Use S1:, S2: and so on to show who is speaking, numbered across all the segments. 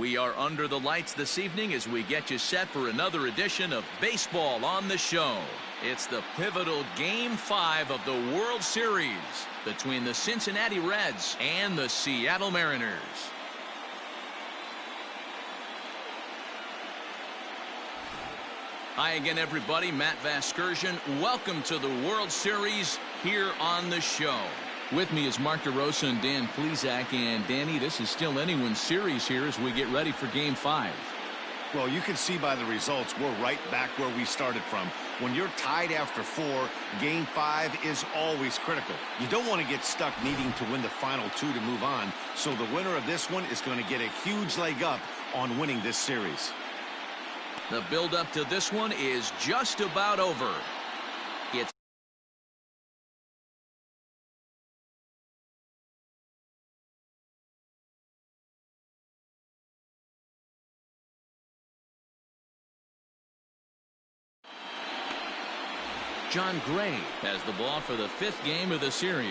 S1: We are under the lights this evening as we get you set for another edition of Baseball on the Show. It's the pivotal Game 5 of the World Series between the Cincinnati Reds and the Seattle Mariners. Hi again, everybody. Matt Vasgersian. Welcome to the World Series here on the show. With me is Mark DeRosa and Dan Plesac. And Danny, this is still anyone's series here as we get ready for Game 5.
S2: Well, you can see by the results, we're right back where we started from. When you're tied after 4, Game 5 is always critical. You don't want to get stuck needing to win the final 2 to move on. So the winner of this one is going to get a huge leg up on winning this series.
S1: The build-up to this one is just about over. It's John Gray has the ball for the 5th game of the series.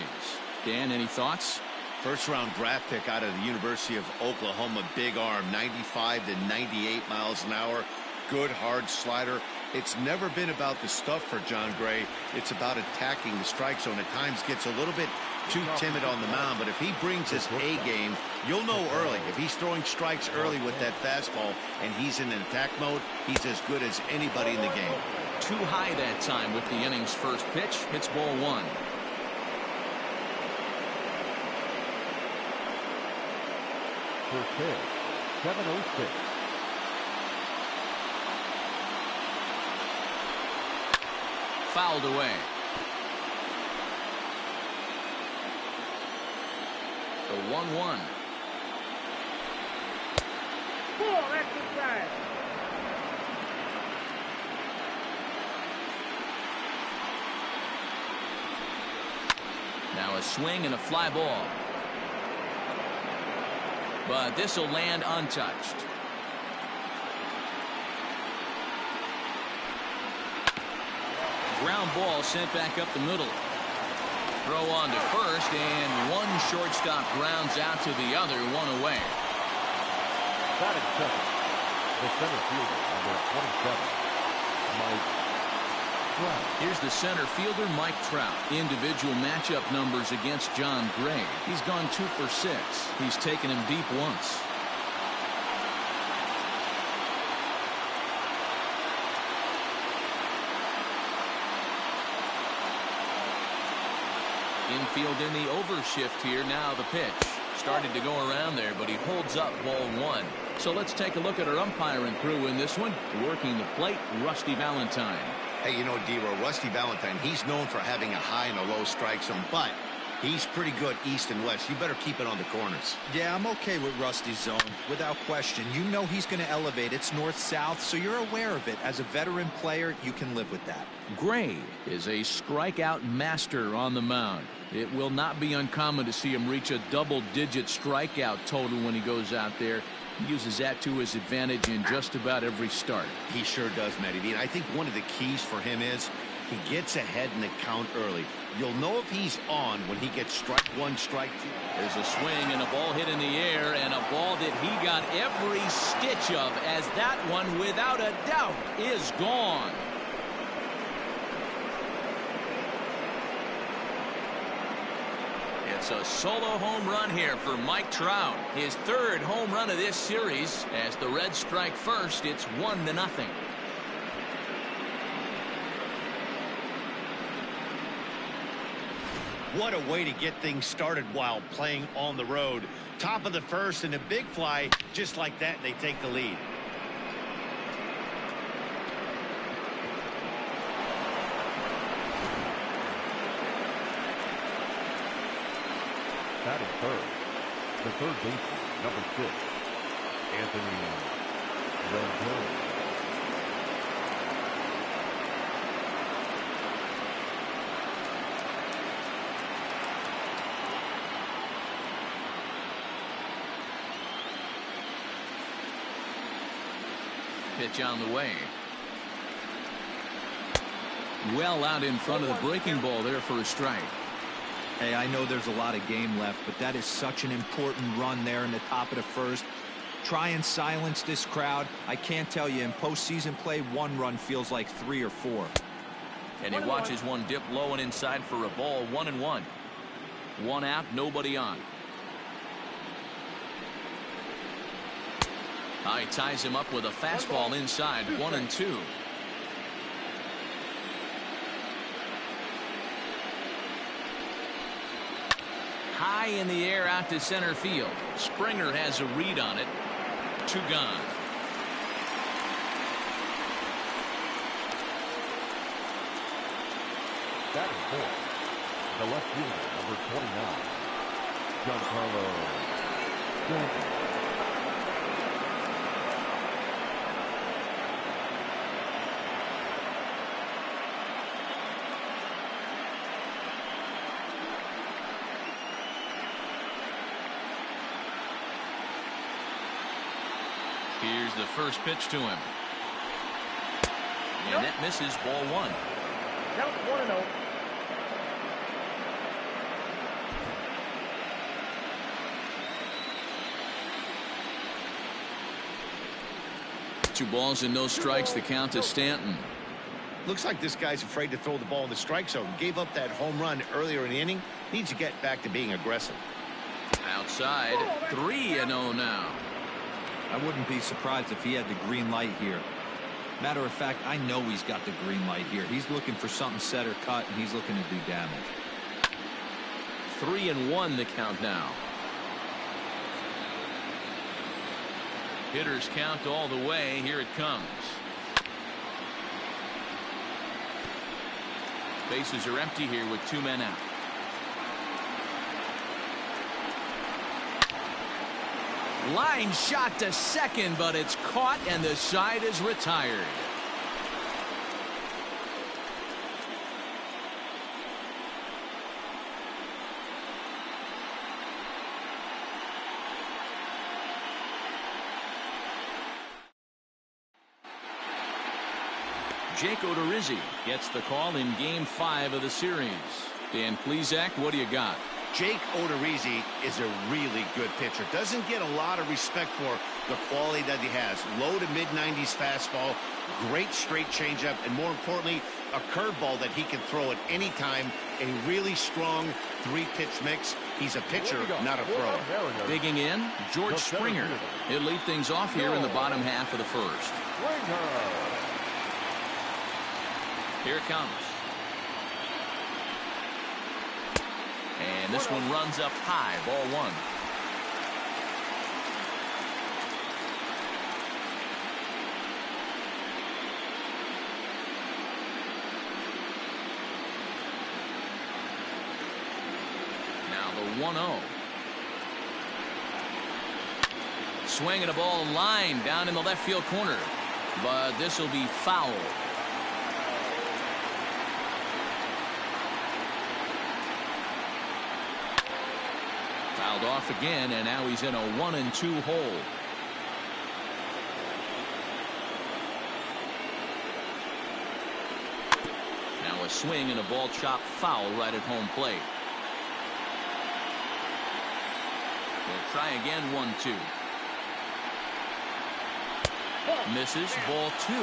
S1: Dan, any thoughts?
S2: First-round draft pick out of the University of Oklahoma. Big arm, 95 to 98 miles an hour. Good hard slider. It's never been about the stuff for John Gray. It's about attacking the strike zone. At times gets a little bit too timid on the mound, but if he brings his A game, you'll know early. If he's throwing strikes early with that fastball and he's in an attack mode, he's as good as anybody in the game.
S1: Too high that time with the inning's first pitch. Hits ball 1.
S3: First pitch, 7-0-6.
S1: Fouled away. The 1-1.
S4: Full exercise.
S1: Now a swing and a fly ball. But this will land untouched. Ground ball sent back up the middle. Throw on to first, and one shortstop grounds out to the other, 1 away.
S3: Batting second, the center fielder, number 27, Mike Trout.
S1: Here's the center fielder, Mike Trout. Individual matchup numbers against John Gray. He's gone 2 for 6. He's taken him deep once. Infield in the overshift here. Now the pitch. Started to go around there, but he holds up ball 1. So let's take a look at our umpiring crew in this one. Working the plate, Rusty Valentine.
S2: Hey, you know, D-Row, Rusty Valentine, he's known for having a high and a low strike zone, but he's pretty good east and west. You better keep it on the corners.
S5: Yeah, I'm okay with Rusty's zone, without question. You know he's going to elevate. It's north-south, so you're aware of it. As a veteran player, you can live with that.
S1: Gray is a strikeout master on the mound. It will not be uncommon to see him reach a double-digit strikeout total when he goes out there. He uses that to his advantage in just about every start.
S2: He sure does, Matty. And I think one of the keys for him is he gets ahead in the count early. You'll know if he's on when he gets strike 1, strike 2.
S1: There's a swing and a ball hit in the air, and a ball that he got every stitch of, as that one, without a doubt, is gone. It's a solo home run here for Mike Trout. His 3rd home run of this series. As the Reds strike first, it's 1-0.
S2: What a way to get things started while playing on the road. Top of the first and a big fly. Just like that, they take the lead.
S3: Batting third, the third baseman, number 6, Anthony Rendon.
S1: Pitch on the way. Well out in front of the breaking ball there for a strike.
S5: Hey, I know there's a lot of game left, but that is such an important run there in the top of the first. Try and silence this crowd. I can't tell you, in postseason play, 1 run feels like 3 or 4.
S1: And he watches one dip low and inside for a ball. 1-1. 1 out, nobody on. He ties him up with a fastball inside. 1-2. High in the air out to center field. Springer has a read on it. 2 gone.
S3: Batting fourth, the left fielder, number 29, Giancarlo Stanton.
S1: Here's the first pitch to him. And that misses, ball 1.
S4: Count 1-0.
S1: 2 balls and no strikes. The count to Stanton.
S2: Looks like this guy's afraid to throw the ball in the strike zone. Gave up that home run earlier in the inning. Needs to get back to being aggressive.
S1: Outside, 3-0 now.
S5: I wouldn't be surprised if he had the green light here. Matter of fact, I know he's got the green light here. He's looking for something set or cut, and he's looking to do damage.
S1: 3-1 the count now. Hitters count all the way. Here it comes. Bases are empty here with 2 men out. Line shot to second, but it's caught and the side is retired. Jake Odorizzi gets the call in Game 5 of the series. Dan Plesac, what do you got?
S2: Jake Odorizzi is a really good pitcher. Doesn't get a lot of respect for the quality that he has. Low to mid-90s fastball, great straight changeup, and more importantly, a curveball that he can throw at any time. A really strong 3-pitch mix. He's a pitcher, not a thrower.
S1: Digging in, George Springer. He'll lead things off here in the bottom half of the first. Here it comes. And this one runs up high, ball 1. Now the 1-0. Swinging a ball line down in the left field corner. But this will be foul. Fouled off again, and now he's in a 1-2 hole. Now a swing and a ball chopped foul right at home plate. They'll try again, 1-2. Misses, ball 2.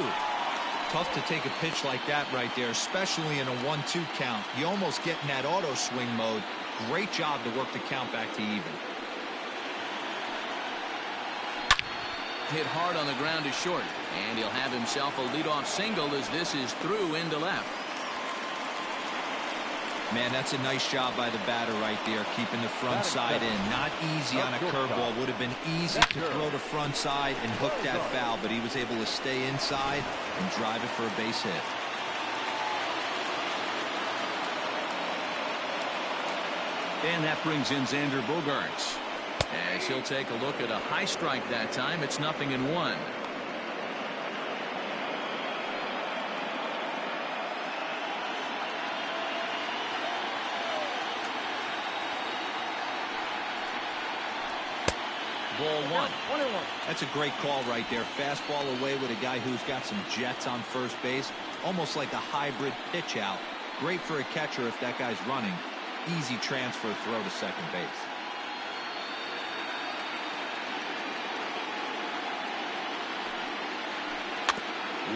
S5: Tough to take a pitch like that right there, especially in a 1-2 count. You almost get in that auto swing mode. Great job to work the count back to even.
S1: Hit hard on the ground to short, and he'll have himself a leadoff single as this is through into left.
S5: Man, that's a nice job by the batter right there, keeping the front side in. Not easy on a curveball. Would have been easy to throw the front side and hook that foul, but he was able to stay inside and drive it for a base hit.
S1: And that brings in Xander Bogaerts. As he'll take a look at a high strike that time. It's 0-1. Ball 1.
S5: That's a great call right there. Fastball away with a guy who's got some jets on first base. Almost like a hybrid pitch out. Great for a catcher if that guy's running. Easy transfer throw to second base.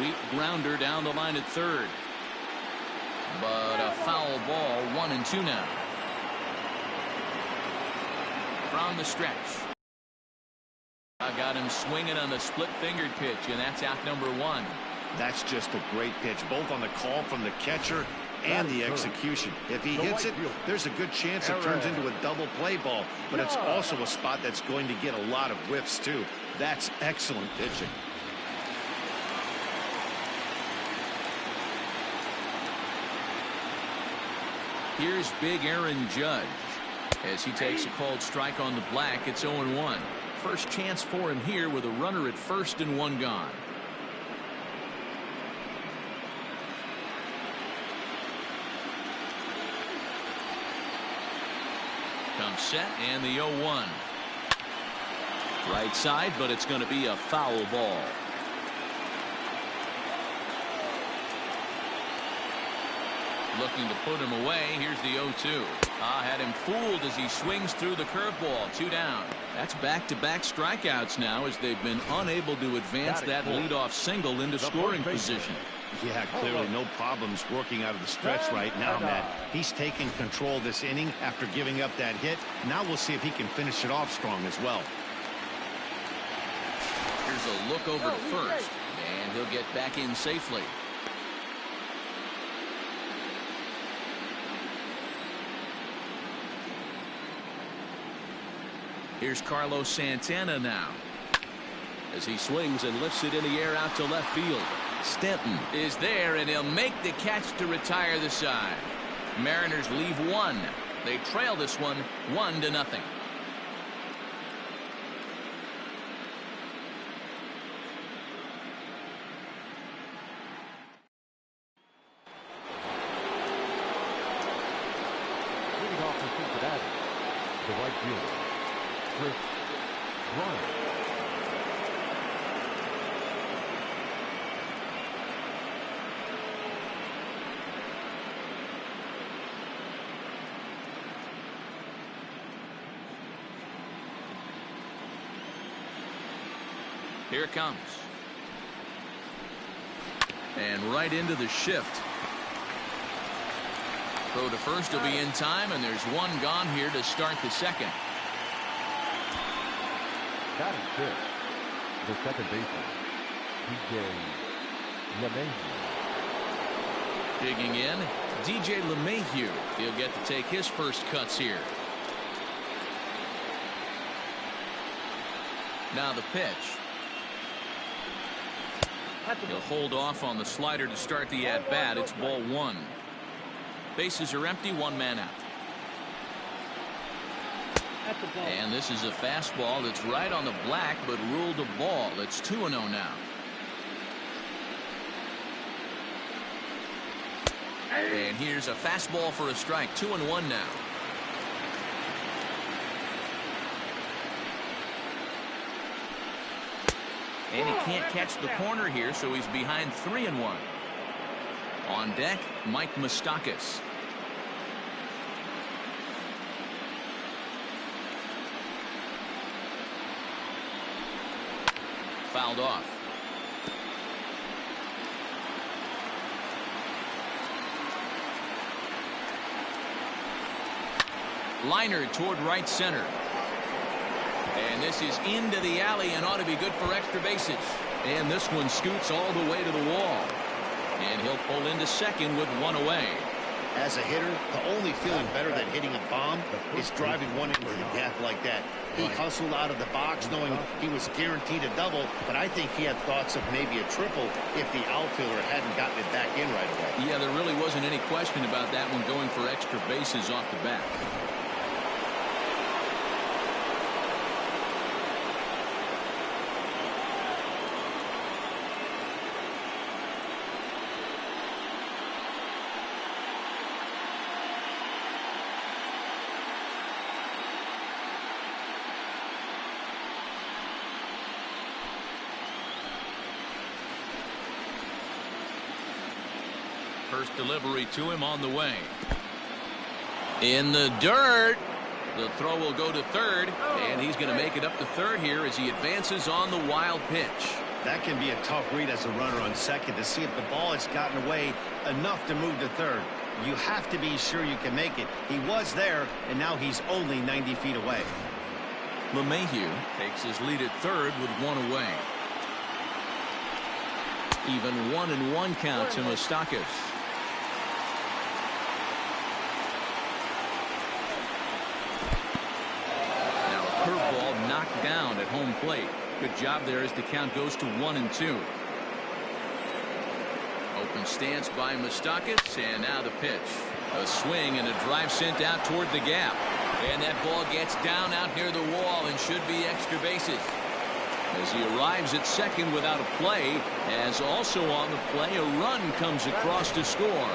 S1: Weak grounder down the line at third. But a foul ball, 1-2 now. From the stretch. I got him swinging on the split-fingered pitch, and that's out number 1.
S2: That's just a great pitch, both on the call from the catcher and the execution. If he hits it, there's a good chance it turns into a double play ball, but it's also a spot that's going to get a lot of whiffs, too. That's excellent pitching.
S1: Here's big Aaron Judge. As he takes a called strike on the black, it's 0-1. First chance for him here with a runner at first and 1 gone. Comes set and the 0-1. Right side, but it's going to be a foul ball. Looking to put him away. Here's the 0-2. Had him fooled as he swings through the curveball. 2 down. That's back-to-back strikeouts now as they've been unable to advance that leadoff single into scoring position.
S2: Yeah, clearly no problems working out of the stretch right now, Matt. He's taking control this inning after giving up that hit. Now we'll see if he can finish it off strong as well.
S1: Here's a look over to first, and he'll get back in safely. Here's Carlos Santana now as he swings and lifts it in the air out to left field. Stanton is there, and he'll make the catch to retire the side. Mariners leave 1. They trail this one 1-0. Leading
S3: off for Cincinnati, the right fielder, Chris Bryant.
S1: Here it comes. And right into the shift. Throw to first will be in time, and there's 1 gone here to start the second.
S3: Batting fifth, the second baseman, DJ LeMahieu.
S1: Digging in, DJ LeMahieu. He'll get to take his first cuts here. Now the pitch. He'll hold off on the slider to start the at-bat. It's ball 1. Bases are empty, 1 man out. And this is a fastball that's right on the black, but ruled a ball. It's 2-0 now. And here's a fastball for a strike. 2-1 now. And he can't catch the corner here, so he's behind 3-1. On deck, Mike Moustakas. Fouled off. Liner toward right center. And this is into the alley and ought to be good for extra bases. And this one scoots all the way to the wall. And he'll pull into second with 1 away.
S2: As a hitter, the only feeling better than hitting a bomb is driving one into the gap like that. He hustled out of the box knowing he was guaranteed a double, but I think he had thoughts of maybe a triple if the outfielder hadn't gotten it back in right away.
S1: Yeah, there really wasn't any question about that one going for extra bases off the bat. First delivery to him on the way. In the dirt. The throw will go to third, and he's going to make it up to third here as he advances on the wild pitch.
S2: That can be a tough read as a runner on second to see if the ball has gotten away enough to move to third. You have to be sure you can make it. He was there, and now he's only 90 feet away.
S1: LeMahieu takes his lead at third with one away. Even 1-1 count to Moustakas. Now a curveball knocked down at home plate. Good job there as the count goes to 1-2. Open stance by Moustakas, and now the pitch. A swing and a drive sent out toward the gap. And that ball gets down out near the wall and should be extra bases. As he arrives at second without a play, as also on the play, a run comes across to score.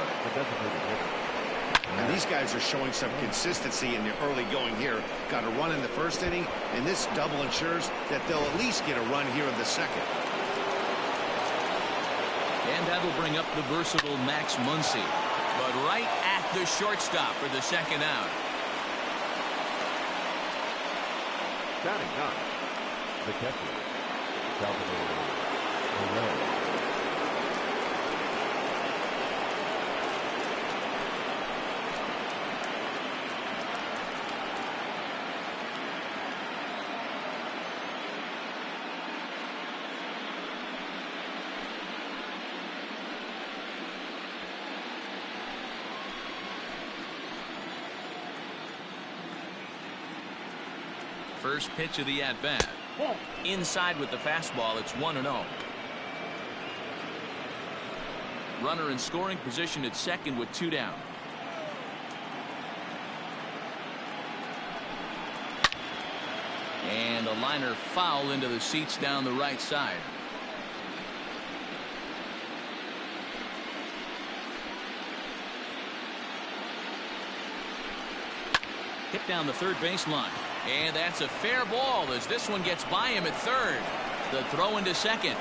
S2: And these guys are showing some consistency in the early going here. Got a run in the first inning, and this double ensures that they'll at least get a run here in the second.
S1: And that'll bring up the versatile Max Muncy. But right at the shortstop for the second out.
S3: Batting ninth, the catcher, Salvador Perez.
S1: First pitch of the at-bat. Inside with the fastball, it's 1-0. Runner in scoring position at second with 2 down. And a liner foul into the seats down the right side. Hit down the third baseline. And that's a fair ball as this one gets by him at third. The throw into second.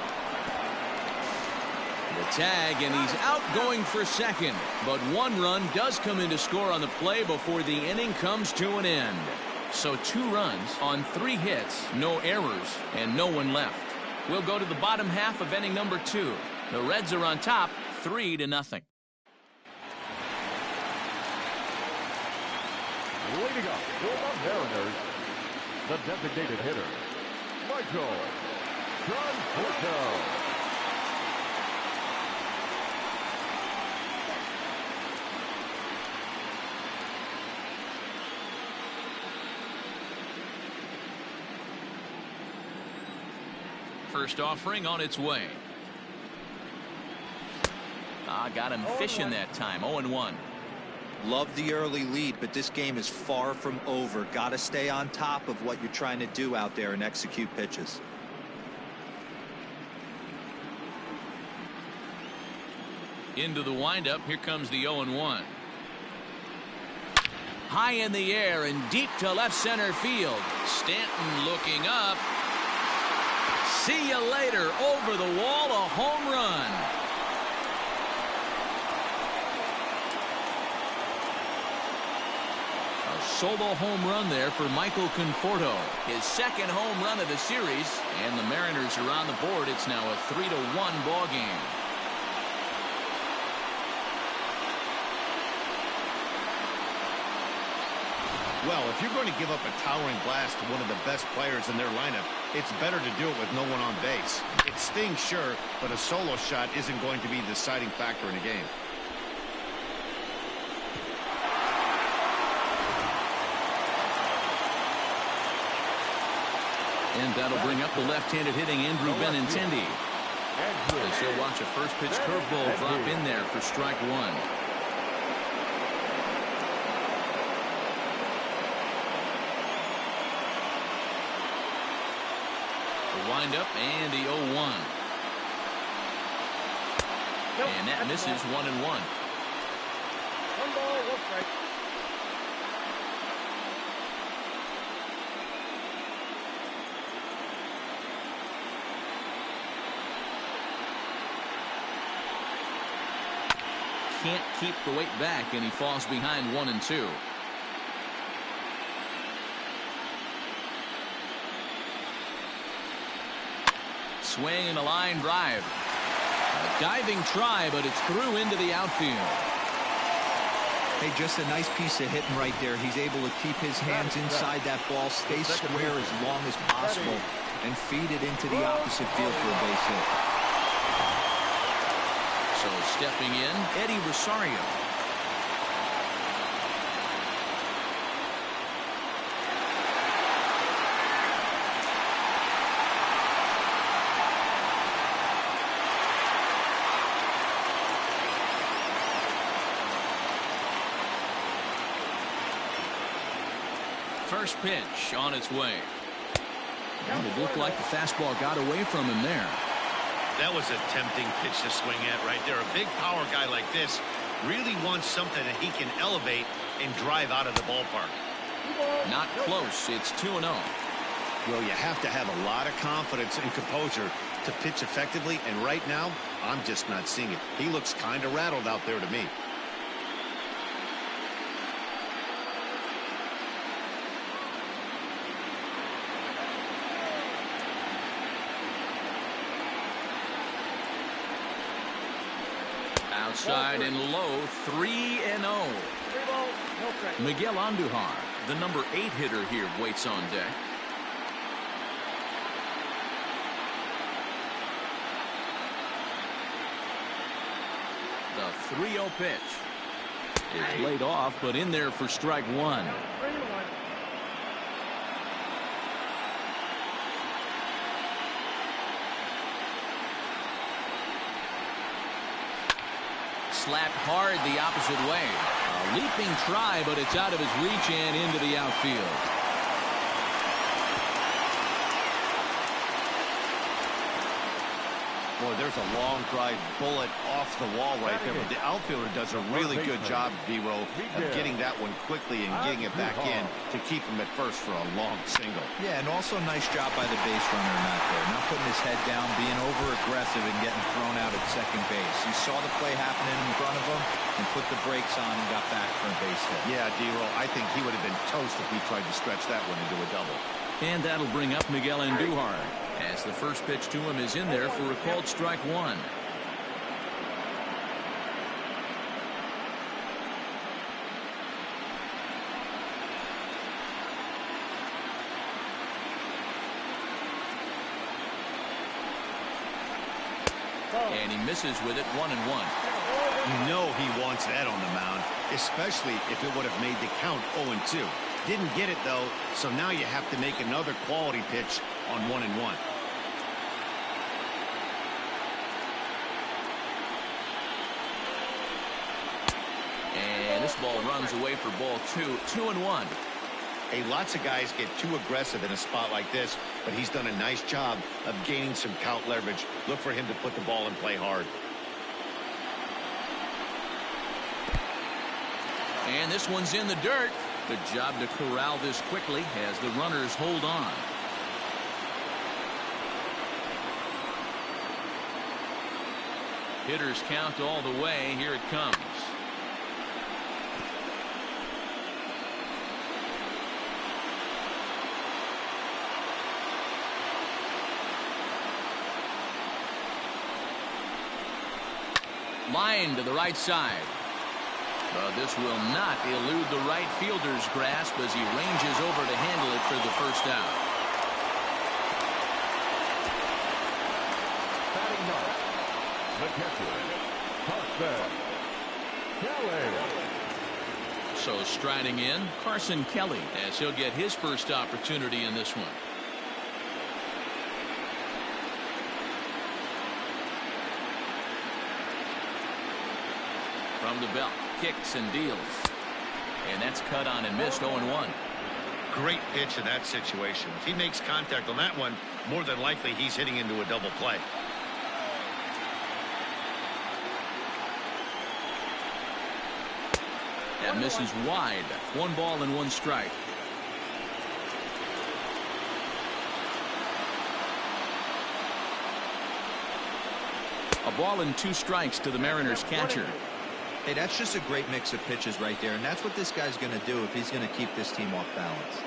S1: The tag, and he's out going for second. But 1 run does come in to score on the play before the inning comes to an end. So 2 runs on 3 hits, no errors, and no one left. We'll go to the bottom half of inning number 2. The Reds are on top, 3-0.
S3: Leading up for the Mariners, the designated hitter, Michael Conforto.
S1: First offering on its way. Got him fishing that time. 0-1.
S5: Love the early lead, but this game is far from over. Got to stay on top of what you're trying to do out there and execute pitches.
S1: Into the windup. Here comes the 0-1. High in the air and deep to left center field. Stanton looking up. See you later. Over the wall, a home run. Solo home run there for Michael Conforto. His second home run of the series, and the Mariners are on the board. It's now a 3-1 ball game.
S2: Well, if you're going to give up a towering blast to one of the best players in their lineup, it's better to do it with no one on base. It stings, sure, but a solo shot isn't going to be the deciding factor in a game.
S1: And that'll bring up the left-handed hitting Andrew Benintendi. As he'll watch a first pitch curveball drop in there for strike 1. The windup and the 0-1. And that misses 1-1.
S4: 1 ball, 1 strike.
S1: Can't keep the weight back, and he falls behind 1-2. swing and a line drive. A diving try, but it's through into the outfield.
S5: Hey, just a nice piece of hitting right there. He's able to keep his hands inside that ball, stay square as long as possible, and feed it into the opposite field for a base hit.
S1: So stepping in, Eddie Rosario. First pitch on its way. And it looked like the fastball got away from him there.
S2: That was a tempting pitch to swing at right there. A big power guy like this really wants something that he can elevate and drive out of the ballpark.
S1: Not close. It's 2-0.
S2: Well, you have to have a lot of confidence and composure to pitch effectively, and right now, I'm just not seeing it. He looks kind of rattled out there to me.
S1: Outside and low, 3-0. Miguel Andujar, the number 8 hitter here, waits on deck. The 3-0 pitch. It's laid off, but in there for strike one. Slapped hard the opposite way. A leaping try, but it's out of his reach and into the outfield.
S2: Boy, there's a long drive bullet off the wall right there, but the outfielder does a really good job, D-Row, of getting that one quickly and getting it back in to keep him at first for a long single.
S5: Yeah, and also a nice job by the base runner not there. Not putting his head down, being over-aggressive and getting thrown out at second base. He saw the play happening in front of him and put the brakes on and got back for a base hit.
S2: Yeah, D-Row, I think he would have been toast if he tried to stretch that one into a double.
S1: And that'll bring up Miguel Andujar, as the first pitch to him is in there for a called strike one. And he misses with it, 1-1.
S2: You know he wants that on the mound, especially if it would have made the count 0-2. Didn't get it, though, so now you have to make another quality pitch on 1-1.
S1: And this ball runs away for ball 2-1.
S2: Hey, lots of guys get too aggressive in a spot like this, but he's done a nice job of gaining some count leverage. Look for him to put the ball in play hard.
S1: And this one's in the dirt. Good job to corral this quickly as the runners hold on. Hitters count all the way. Here it comes. Line to the right side. This will not elude the right fielder's grasp as he ranges over to handle it for the first out.
S3: Kelly.
S1: So striding in, Carson Kelly, as he'll get his first opportunity in this one. From the belt, kicks and deals. And that's cut on and missed, 0-1.
S2: Great pitch in that situation. If he makes contact on that one, more than likely he's hitting into a double play.
S1: That misses wide. 1 ball and 1 strike. A ball and 2 strikes to the Mariners catcher.
S5: Hey, that's just a great mix of pitches right there, and that's what this guy's going to do if he's going to keep this team off balance.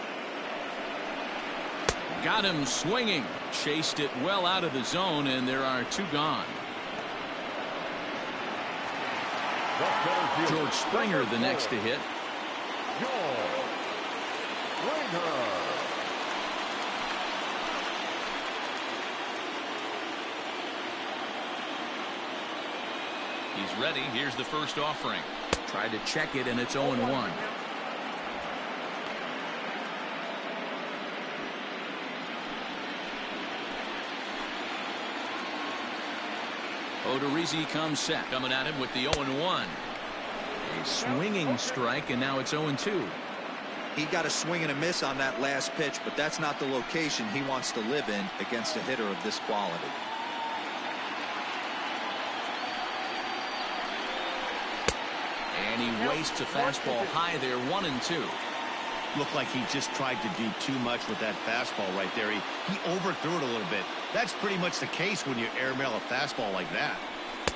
S1: Got him swinging. Chased it well out of the zone, and there are 2 gone. George Springer the next to hit. He's ready. Here's the first offering. Tried to check it, and it's 0-1. Odorizzi comes set. Coming at him with the 0-1. A swinging strike, and now it's 0-2.
S5: He got a swing and a miss on that last pitch, but that's not the location he wants to live in against a hitter of this quality.
S1: And he wastes a fastball high there, 1-2.
S2: Looked like he just tried to do too much with that fastball right there. He overthrew it a little bit. That's pretty much the case when you airmail a fastball like that.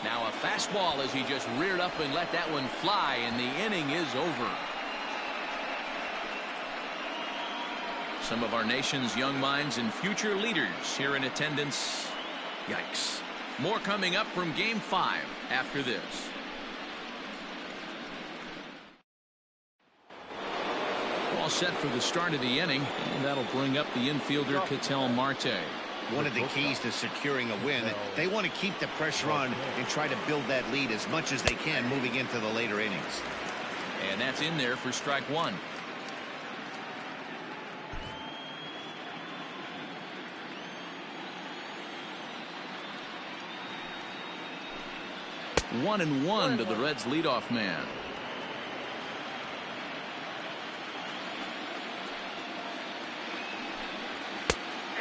S1: Now a fastball as he just reared up and let that one fly, and the inning is over. Some of our nation's young minds and future leaders here in attendance. Yikes. More coming up from Game 5 after this. All set for the start of the inning, and that'll bring up the infielder Ketel Marte.
S2: One of the keys to securing a win, they want to keep the pressure on and try to build that lead as much as they can moving into the later innings.
S1: And that's in there for strike 1. One and one to the Reds leadoff man.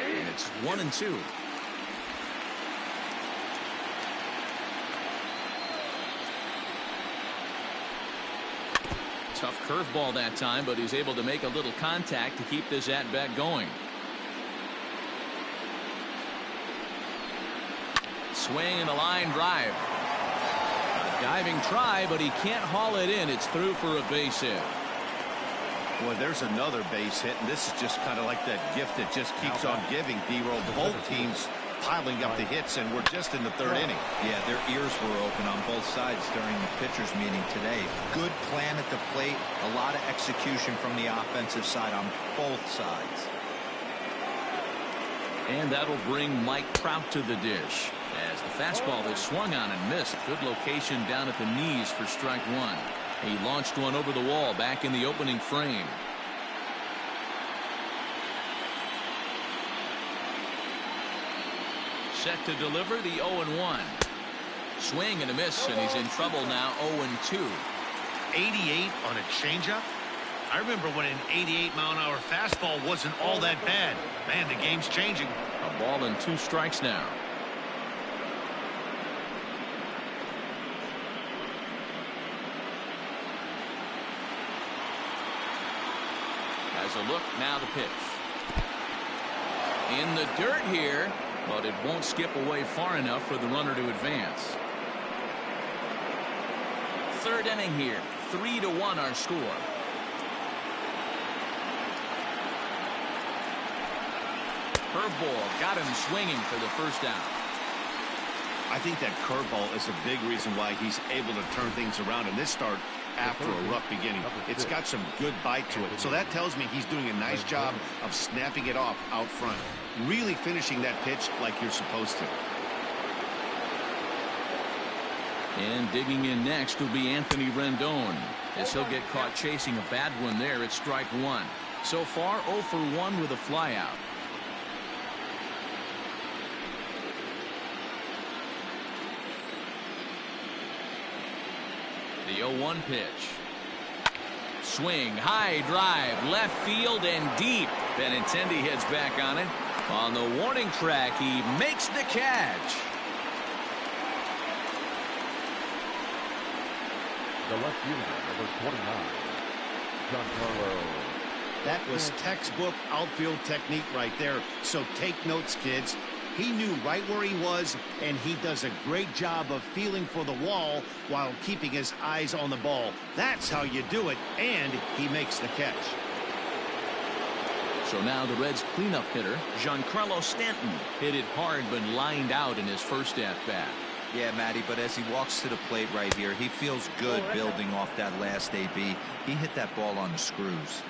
S1: And it's 1-2. Tough curveball that time, but he's able to make a little contact to keep this at-bat going. Swing and a line drive. A diving try, but he can't haul it in. It's through for a base hit.
S2: Boy, there's another base hit, and this is just kind of like that gift that just keeps on giving, D-Roll. Both teams piling up the hits, and we're just in the third inning.
S5: Yeah, their ears were open on both sides during the pitchers meeting today. Good plan at the plate, a lot of execution from the offensive side on both sides.
S1: And that'll bring Mike Trout to the dish as the fastball is swung on and missed. Good location down at the knees for strike 1. He launched one over the wall back in the opening frame. Set to deliver the 0-1. Swing and a miss, and he's in trouble now. 0-2.
S2: 88 on a changeup? I remember when an 88-mile-an-hour fastball wasn't all that bad. Man, the game's changing.
S1: A ball and 2 strikes now. As a look, now the pitch. In the dirt here, but it won't skip away far enough for the runner to advance. Third inning here, 3-1 our score. Curveball got him swinging for the first down.
S2: I think that curveball is a big reason why he's able to turn things around in this start after a rough beginning. It's got some good bite to it. So that tells me he's doing a nice job of snapping it off out front. Really finishing that pitch like you're supposed to.
S1: And digging in next will be Anthony Rendon, as he'll get caught chasing a bad one there at strike 1. So far 0 for 1 with a flyout. The 0-1 pitch. Swing, high drive, left field and deep. Benintendi heads back on it. On the warning track, he makes the catch.
S3: The left fielder, number 29, Giancarlo.
S2: That was textbook outfield technique right there. So take notes, kids. He knew right where he was, and he does a great job of feeling for the wall while keeping his eyes on the ball. That's how you do it, and he makes the catch.
S1: So now the Reds' cleanup hitter, Giancarlo Stanton, hit it hard but lined out in his first at-bat.
S5: Yeah, Matty, but as he walks to the plate right here, he feels good building off that last AB. He hit that ball on the screws.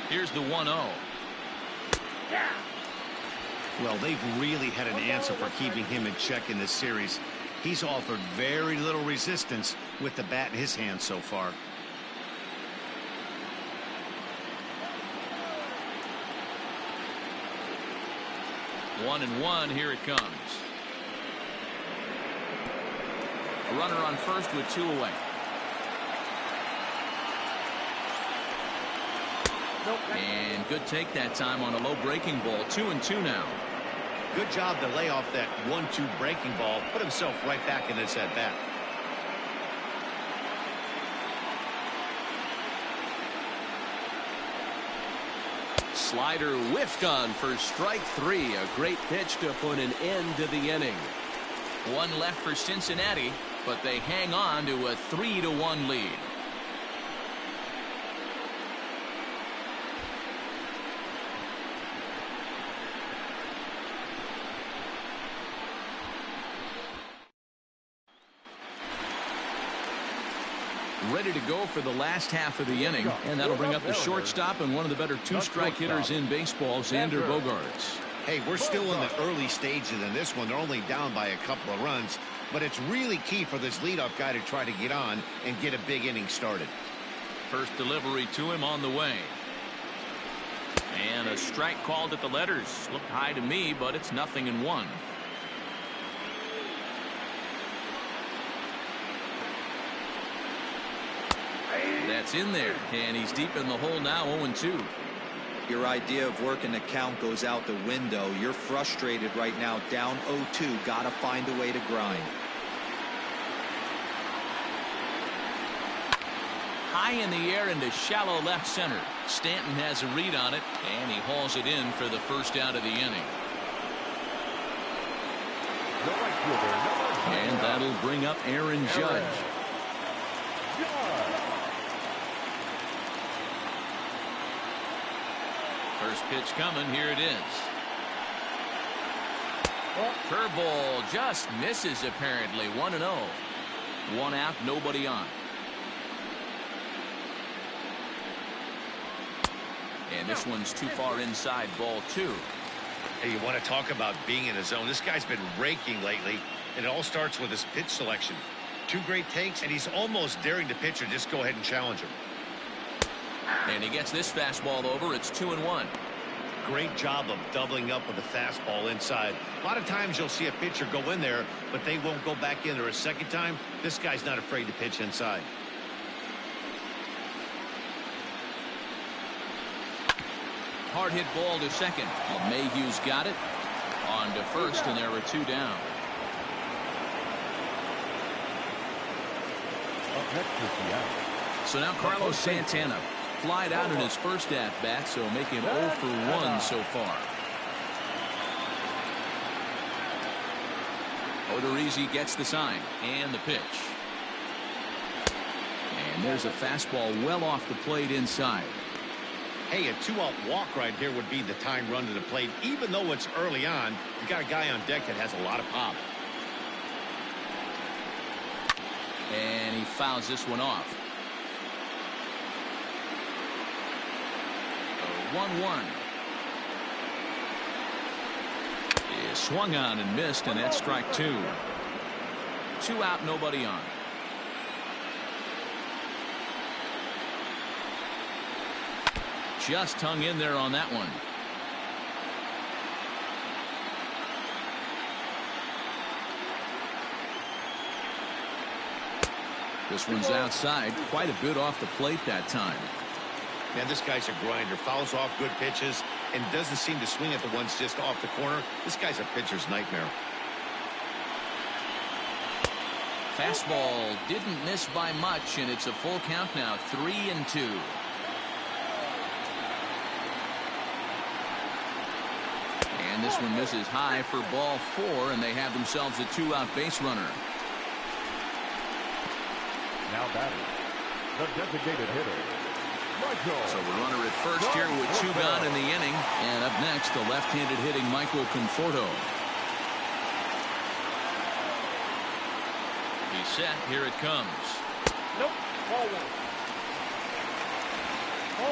S1: Here's the 1-0.
S2: Well, they've really had an answer for keeping him in check in this series. He's offered very little resistance with the bat in his hand so far.
S1: One and one, here it comes. A runner on first with 2 away. And good take that time on a low breaking ball. 2-2 now.
S2: Good job to lay off that 1-2 breaking ball. Put himself right back in this at bat.
S6: Slider whiffed on for strike 3. A great pitch to put an end to the inning.
S1: One left for Cincinnati, but they hang on to a 3-1 lead. Ready to go for the last half of the inning, and that'll bring up the shortstop and one of the better two-strike hitters in baseball, Xander Bogaerts.
S2: Hey, we're still in the early stages in this one. They're only down by a couple of runs, but it's really key for this leadoff guy to try to get on and get a big inning started.
S1: First delivery to him on the way. And a strike called at the letters. Looked high to me, but it's 0-1. That's in there, and he's deep in the hole now. 0-2.
S5: Your idea of working the count goes out the window. You're frustrated right now, down 0-2. Gotta find a way to grind.
S1: High in the air into shallow left center. Stanton has a read on it, and he hauls it in for the first out of the inning. And that'll bring up Aaron Judge. First pitch coming. Here it is. Curveball just misses apparently. 1-0. 1 out, nobody on. And this one's too far inside, ball 2.
S2: Hey, you want to talk about being in a zone? This guy's been raking lately, and it all starts with his pitch selection. 2 great takes, and he's almost daring the pitcher just go ahead and challenge him.
S1: And he gets this fastball over. It's 2-1.
S2: Great job of doubling up with a fastball inside. A lot of times you'll see a pitcher go in there, but they won't go back in there a second time. This guy's not afraid to pitch inside.
S1: Hard hit ball to second. Well, Mayhew's got it. On to first, and there were 2 down. So now Carlos Santana flied out in his first at-bat, so make him 0 for 1 so far. Odorizzi gets the sign and the pitch. And there's a fastball well off the plate inside.
S2: Hey, a 2-out walk right here would be the tying run to the plate. Even though it's early on, you got a guy on deck that has a lot of pop.
S1: And he fouls this one off. 1-1. He swung on and missed, and that's strike 2. 2 out, nobody on. Just hung in there on that one. This one's outside, quite a bit off the plate that time.
S2: Man, this guy's a grinder. Fouls off good pitches and doesn't seem to swing at the ones just off the corner. This guy's a pitcher's nightmare.
S1: Fastball didn't miss by much, and it's a full count now. 3-2. And this one misses high for ball 4, and they have themselves a 2-out base runner.
S3: Now batting, the designated hitter,
S1: So the runner at first here with 2 gone in the inning. And up next, the left-handed hitting Michael Conforto. He's set. Here it comes.
S4: Nope. Ball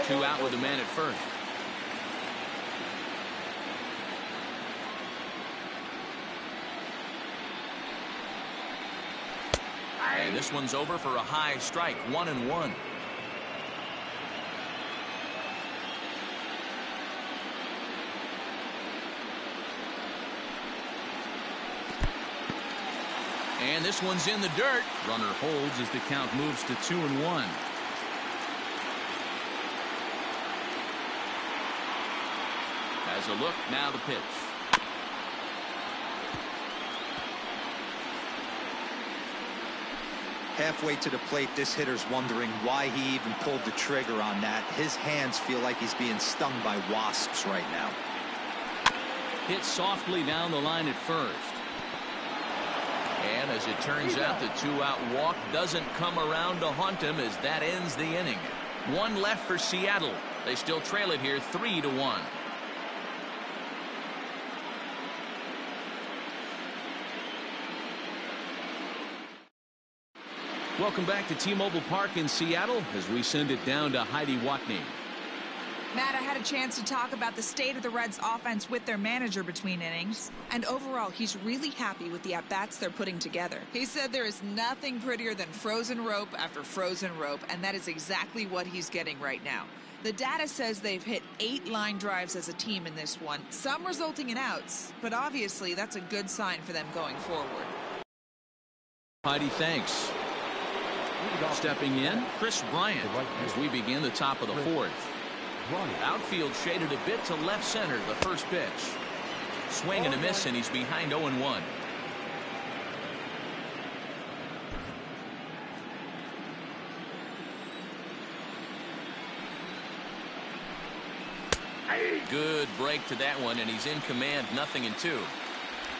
S4: 1.
S1: 2 out with the man at first. And this one's over for a high strike. 1-1. And this one's in the dirt. Runner holds as the count moves to 2-1. Has a look. Now the pitch.
S5: Halfway to the plate, this hitter's wondering why he even pulled the trigger on that. His hands feel like he's being stung by wasps right now.
S1: Hit softly down the line at first. And as it turns out, the 2-out walk doesn't come around to haunt him as that ends the inning. 1 left for Seattle. They still trail it here 3-1. Welcome back to T-Mobile Park in Seattle as we send it down to Heidi Watney.
S7: Matt, I had a chance to talk about the state of the Reds offense with their manager between innings. And overall, he's really happy with the at-bats they're putting together. He said there is nothing prettier than frozen rope after frozen rope, and that is exactly what he's getting right now. The data says they've hit 8 line drives as a team in this one, some resulting in outs, but obviously that's a good sign for them going forward.
S1: Heidi, thanks. Stepping in, Chris Bryant as we begin the top of the 4th. Outfield shaded a bit to left center, the first pitch. Swing and a miss, and he's behind 0-1. Good break to that one, and he's in command, 0-2.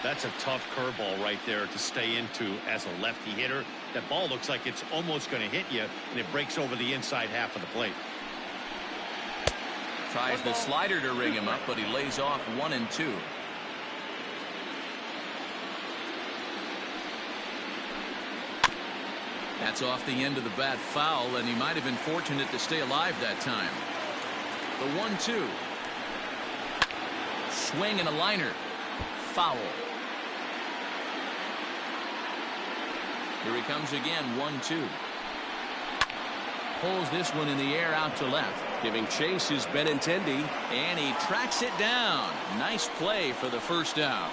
S2: That's a tough curveball right there to stay into as a lefty hitter. That ball looks like it's almost going to hit you, and it breaks over the inside half of the plate.
S1: Tries the slider to ring him up, but he lays off 1-2. That's off the end of the bat foul, and he might have been fortunate to stay alive that time. The 1-2. Swing and a liner. Foul. Here he comes again, 1-2. Pulls this one in the air out to left.
S6: Giving chase is Benintendi.
S1: And he tracks it down. Nice play for the first out.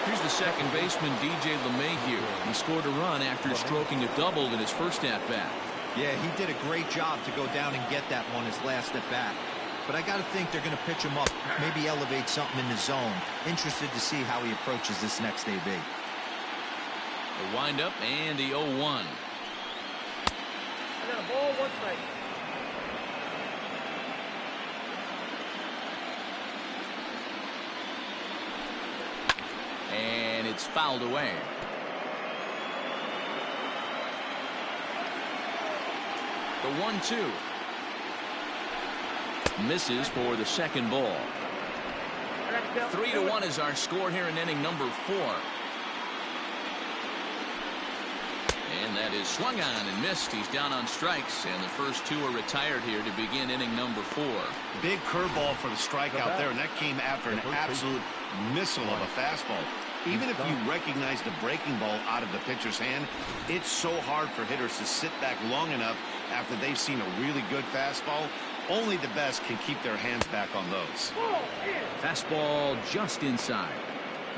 S1: Here's the second baseman, DJ LeMahieu. He scored a run after stroking a double in his first at-bat.
S5: Yeah, he did a great job to go down and get that one his last at-bat. But I got to think they're going to pitch him up, maybe elevate something in the zone. Interested to see how he approaches this next AB.
S1: The windup and the 0-1.
S4: I got a ball, 1 strike.
S1: And it's fouled away. The 1-2. Misses for the second ball. 3-1 is our score here in inning number 4. And that is swung on and missed. He's down on strikes, and the first 2 are retired here to begin inning number 4.
S2: Big curveball for the strikeout there, and that came after an absolute missile of a fastball. Even if you recognize the breaking ball out of the pitcher's hand, it's so hard for hitters to sit back long enough after they've seen a really good fastball. Only the best can keep their hands back on those.
S1: Fastball just inside.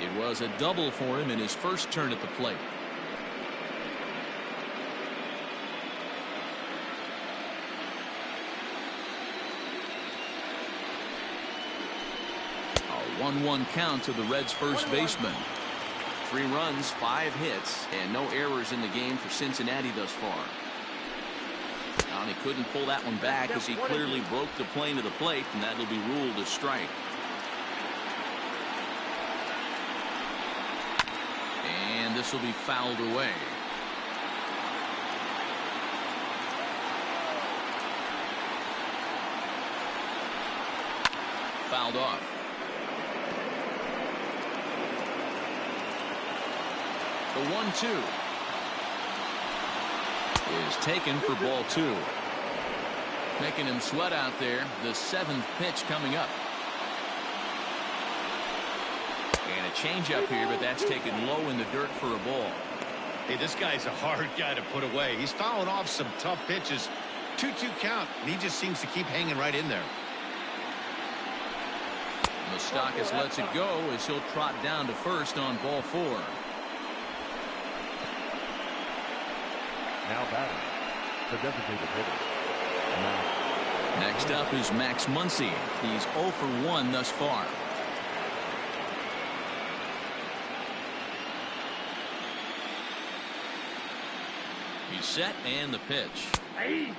S1: It was a double for him in his first turn at the plate. A 1-1 count to the Reds' first baseman. 3 runs, 5 hits, and no errors in the game for Cincinnati thus far. And he couldn't pull that one back as he clearly broke the plane of the plate, and that'll be ruled a strike. And this will be fouled away. fouled off. The 1-2 is taken for ball 2. Making him sweat out there. The 7th pitch coming up. And a changeup here, but that's taken low in the dirt for a ball.
S2: Hey, this guy's a hard guy to put away. He's fouling off some tough pitches. 2-2 count, and he just seems to keep hanging right in there.
S1: Moustakas lets it go as he'll trot down to first on ball 4.
S3: Now batting, the designated hitter.
S1: Next up is Max Muncy. He's 0 for 1 thus far. He's set and the pitch.
S4: Hey.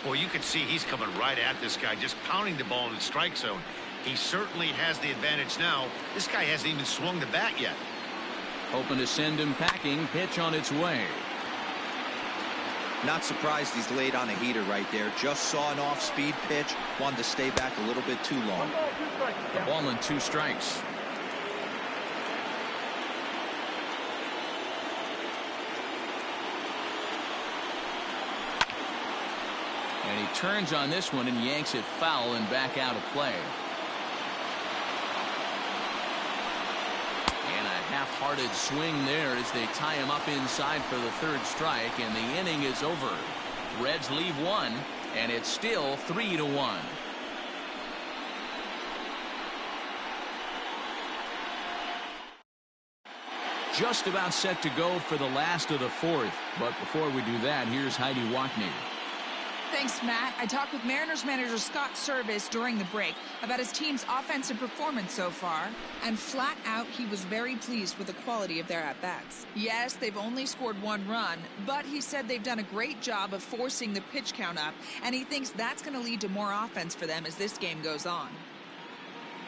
S2: Well, you can see he's coming right at this guy, just pounding the ball in the strike zone. He certainly has the advantage now. This guy hasn't even swung the bat yet.
S1: Hoping to send him packing. Pitch on its way.
S5: Not surprised he's laid on a heater right there. Just saw an off-speed pitch. Wanted to stay back a little bit too long.
S1: The ball and 2 strikes. And he turns on this one and yanks it foul and back out of play. And a half-hearted swing there as they tie him up inside for the 3rd strike, and the inning is over. Reds leave 1, and it's still 3-1. Just about set to go for the last of the 4th. But before we do that, here's Heidi Watney.
S7: Thanks, Matt. I talked with Mariners manager Scott Service during the break about his team's offensive performance so far, and flat out he was very pleased with the quality of their at-bats. Yes, they've only scored 1 run, but he said they've done a great job of forcing the pitch count up, and he thinks that's going to lead to more offense for them as this game goes on.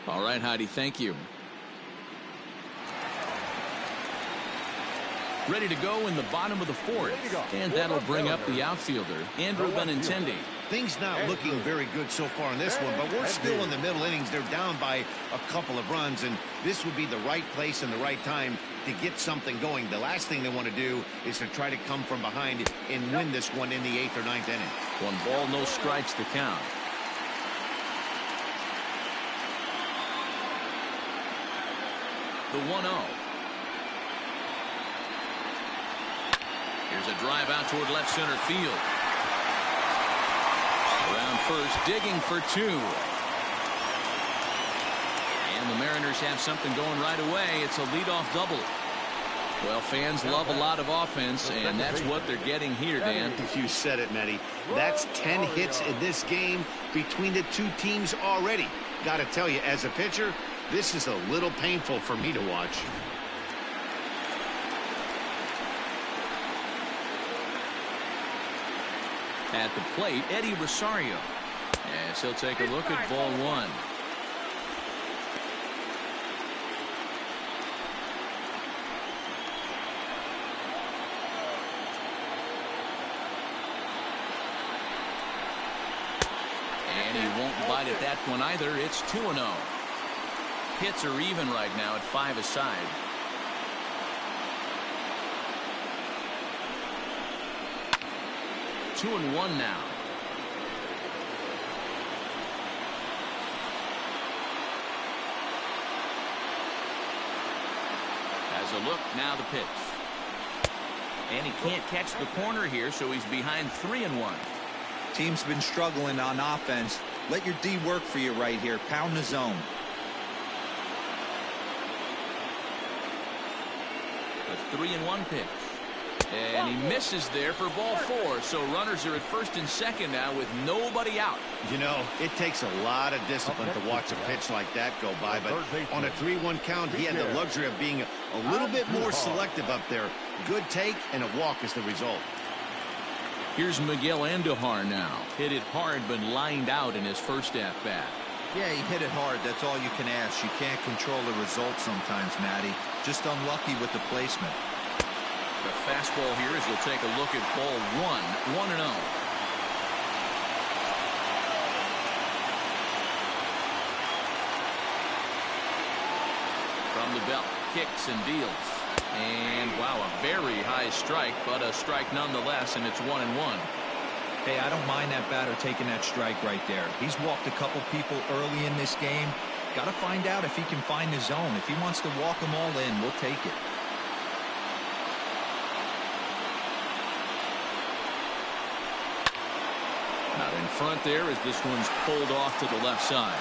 S1: All right, Heidi, thank you. Ready to go in the bottom of the 4th, and that'll bring up the outfielder, Andrew Benintendi.
S2: Things not looking very good so far in this one, but we're still in the middle innings. They're down by a couple of runs, and this would be the right place and the right time to get something going. The last thing they want to do is to try to come from behind and win this one in the 8th or 9th inning.
S1: 1 ball, no strikes to count. The 1-0. Here's a drive out toward left center field. Around first, digging for 2. And the Mariners have something going right away. It's a leadoff double. Well, fans love a lot of offense, and that's what they're getting here, Dan.
S2: You said it, Matty. That's 10 hits in this game between the 2 teams already. Got to tell you, as a pitcher, this is a little painful for me to watch.
S1: At the plate, Eddie Rosario. As he'll take a look at ball 1. And he won't bite at that one either. It's 2-0. Hits are even right now at 5 aside. Two and 1 now. Has a look, now the pitch. And he can't catch the corner here, so he's behind 3-1.
S5: Team's been struggling on offense. Let your D work for you right here. Pound the zone.
S1: A 3-1 pitch. And he misses there for ball 4. So runners are at first and second now with nobody out.
S2: You know, it takes a lot of discipline to watch a pitch like that go by. But on a 3-1 count, he had the luxury of being a little bit more selective up there. Good take and a walk is the result.
S1: Here's Miguel Andujar now. Hit it hard but lined out in his first at-bat.
S5: Yeah, he hit it hard. That's all you can ask. You can't control the result sometimes, Matty. Just unlucky with the placement.
S1: The fastball here as you'll take a look at ball 1-0. From the belt, kicks and deals. And wow, a very high strike, but a strike nonetheless, and it's 1-1.
S5: Hey, I don't mind that batter taking that strike right there. He's walked a couple people early in this game. Got to find out if he can find the zone. If he wants to walk them all in, we'll take it.
S1: Out in front there as this one's pulled off to the left side.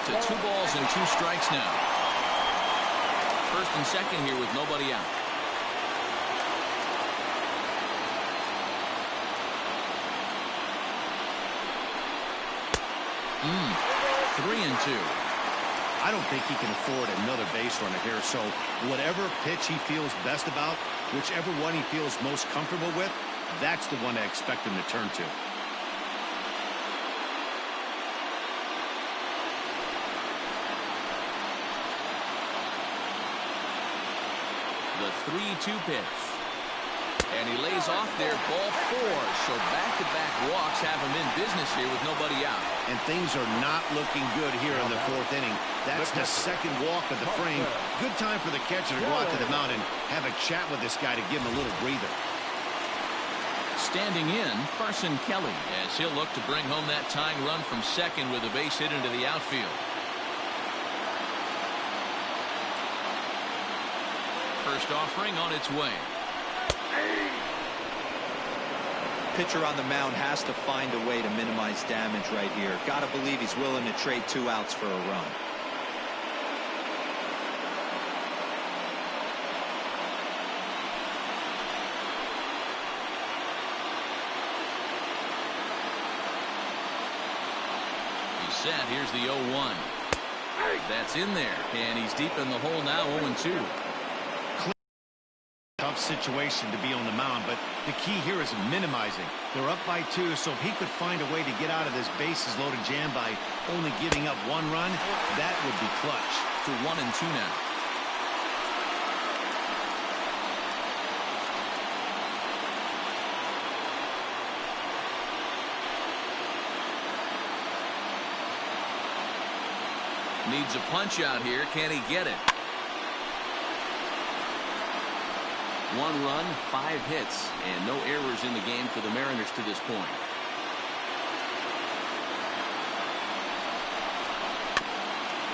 S1: To 2 balls and 2 strikes now. First and second here with nobody out. Three and 2.
S2: I don't think he can afford another base runner here, so whatever pitch he feels best about, whichever one he feels most comfortable with, that's the one I expect him to turn to.
S1: The 3-2 pitch. And he lays off there, ball 4. So back-to-back walks have him in business here with nobody out.
S2: And things are not looking good here in the 4th inning. That's the second walk of the frame. Good time for the catcher to go out to the mound and have a chat with this guy to give him a little breather.
S1: Standing in, Carson Kelly, as he'll look to bring home that tying run from second with a base hit into the outfield. First offering on its way.
S5: Pitcher on the mound has to find a way to minimize damage right here. Got to believe he's willing to trade 2 outs for a run.
S1: He's set. Here's the 0-1. That's in there, and he's deep in the hole now, 0-2.
S2: Tough situation to be on the mound, but the key here is minimizing. They're up by 2, so if he could find a way to get out of this bases loaded jam by only giving up 1 run, that would be clutch.
S1: To 1-2 now. Needs a punch out here. Can he get it? 1 run, 5 hits, and no errors in the game for the Mariners to this point.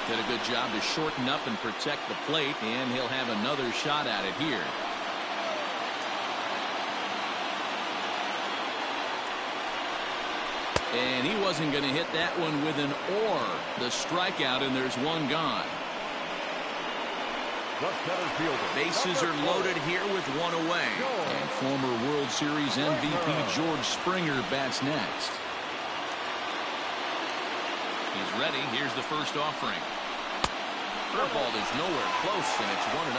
S1: Did a good job to shorten up and protect the plate, and he'll have another shot at it here. And he wasn't going to hit that one with an or. The strikeout, and there's 1 gone. Bases are loaded here with 1 away. And former World Series MVP George Springer bats next. He's ready. Here's the first offering. Curveball is nowhere close, and it's 1-0.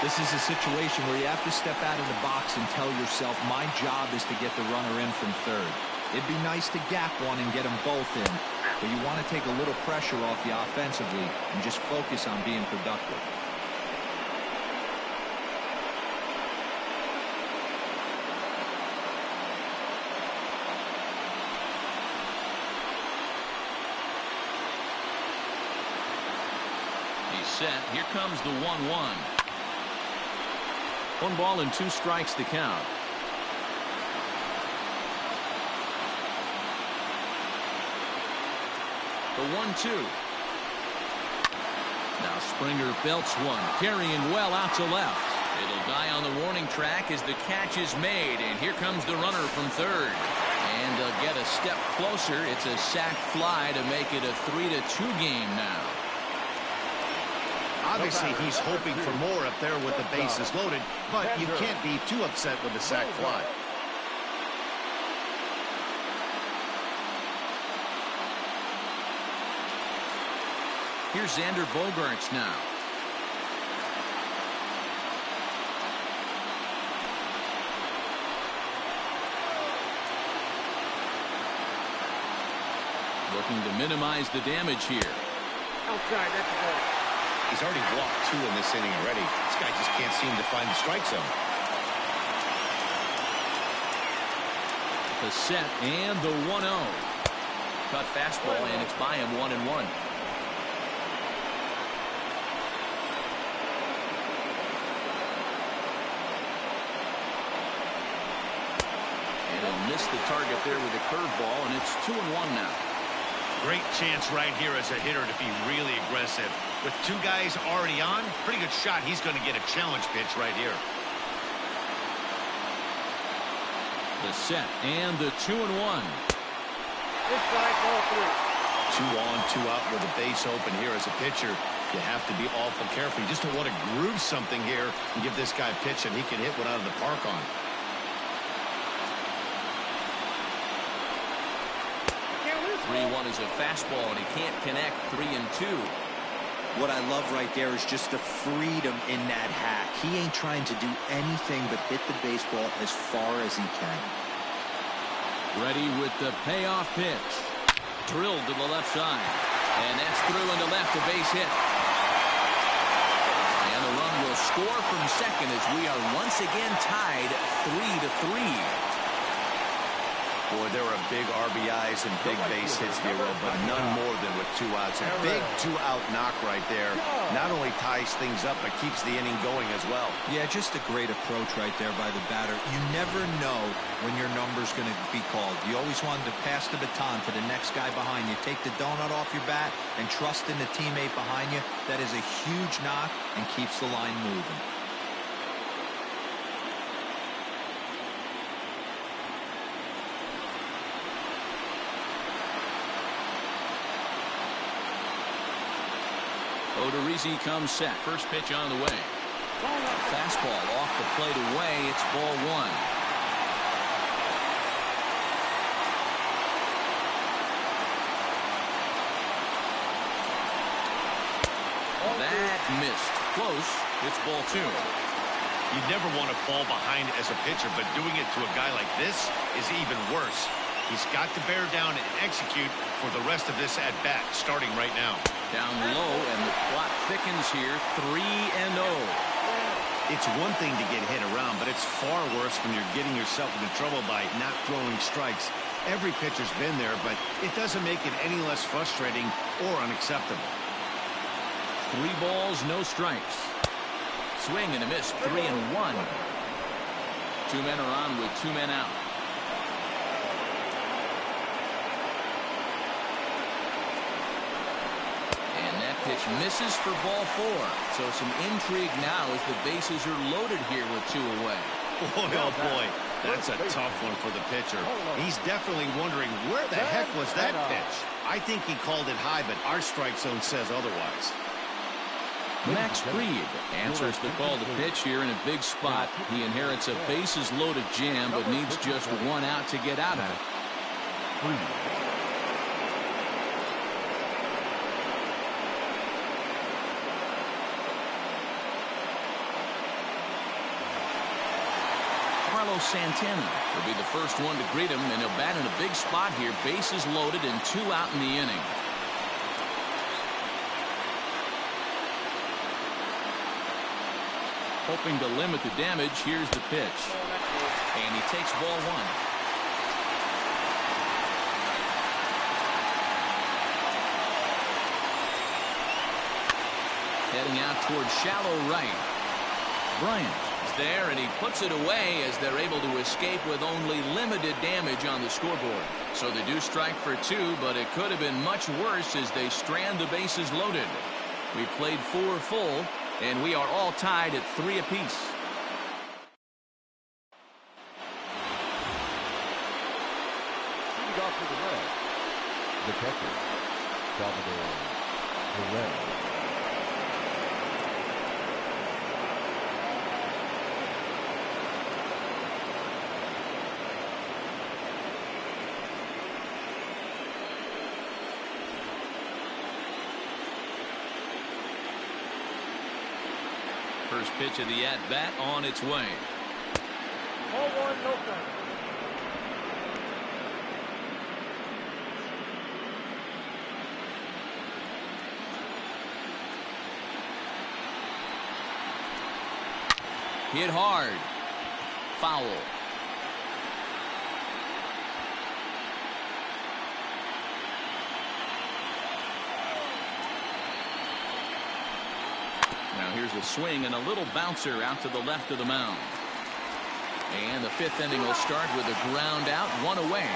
S5: This is a situation where you have to step out of the box and tell yourself, my job is to get the runner in from third. It'd be nice to gap one and get them both in, but you want to take a little pressure off you offensively and just focus on being productive.
S1: He's set. Here comes the 1-1. 1 ball and 2 strikes to count. The 1-2. Now Springer belts one, carrying well out to left. It'll die on the warning track as the catch is made, and here comes the runner from third. And they'll get a step closer. It's a sac fly to make it a 3-2 game now.
S2: Obviously, he's hoping for more up there with the bases loaded, but you can't be too upset with the sac fly.
S1: Here's Xander Bogaerts now. Looking to minimize the damage here.
S4: Outside, that's a ball.
S2: He's already walked 2 in this inning already. This guy just can't seem to find the strike zone.
S1: The set and the 1-0. Cut fastball, and it's by him 1-1. He'll miss the target there with a curveball, and it's 2-1 now.
S2: Great chance right here as a hitter to be really aggressive. With 2 guys already on, pretty good shot. He's going to get a challenge pitch right here.
S1: The set and the 2-1.
S4: Inside, ball 3.
S2: 2 on, 2 out with a base open here as a pitcher. You have to be awful careful. You just don't want to groove something here and give this guy a pitch and he can hit one out of the park on.
S1: 3-1 is a fastball, and he can't connect. 3-2.
S5: What I love right there is just the freedom in that hack. He ain't trying to do anything but hit the baseball as far as he can.
S1: Ready with the payoff pitch. Drilled to the left side. And that's through into left, a base hit. And the run will score from second as we are once again tied 3-3.
S2: Boy, there are big RBIs and big base hits here, but none more than with 2 outs. A big 2-out knock right there. Not only ties things up, but keeps the inning going as well.
S5: Yeah, just a great approach right there by the batter. You never know when your number's going to be called. You always wanted to pass the baton to the next guy behind you. Take the donut off your bat and trust in the teammate behind you. That is a huge knock and keeps the line moving.
S1: Odorizzi comes set. First pitch on the way. Fastball off the plate away. It's ball 1. That missed. Close. It's ball 2.
S2: You never want to fall behind as a pitcher, but doing it to a guy like this is even worse. He's got to bear down and execute for the rest of this at-bat, starting right now.
S1: Down low, and the clock thickens here. 3-0.
S2: It's one thing to get hit around, but it's far worse when you're getting yourself into trouble by not throwing strikes. Every pitcher's been there, but it doesn't make it any less frustrating or unacceptable.
S1: 3 balls, no strikes. Swing and a miss. 3-1. 2 men are on with 2 men out. Pitch misses for ball 4. So some intrigue now as the bases are loaded here with 2 away.
S2: Boy, oh boy, that's a tough one for the pitcher. He's definitely wondering where the heck was that pitch. I think he called it high, but our strike zone says otherwise.
S1: Max Fried answers the call to pitch here in a big spot. He inherits a bases loaded jam, but needs just 1 out to get out of it. Carlos Santana will be the first one to greet him, and he'll bat in a big spot here. Bases loaded and 2 out in the inning. Hoping to limit the damage, here's the pitch. And he takes ball 1. Heading out towards shallow right. Bryant is there, and he puts it away as they're able to escape with only limited damage on the scoreboard. So they do strike for 2, but it could have been much worse as they strand the bases loaded. We played 4 full, and we are all tied at 3 apiece.
S3: Leading off for the Reds, the catcher, Salvador Perez.
S1: First pitch of the at-bat on its way.
S4: Ball 1, no strike.
S1: Hit hard. Foul. Now here's a swing and a little bouncer out to the left of the mound. And the fifth inning will start with a ground out, one away.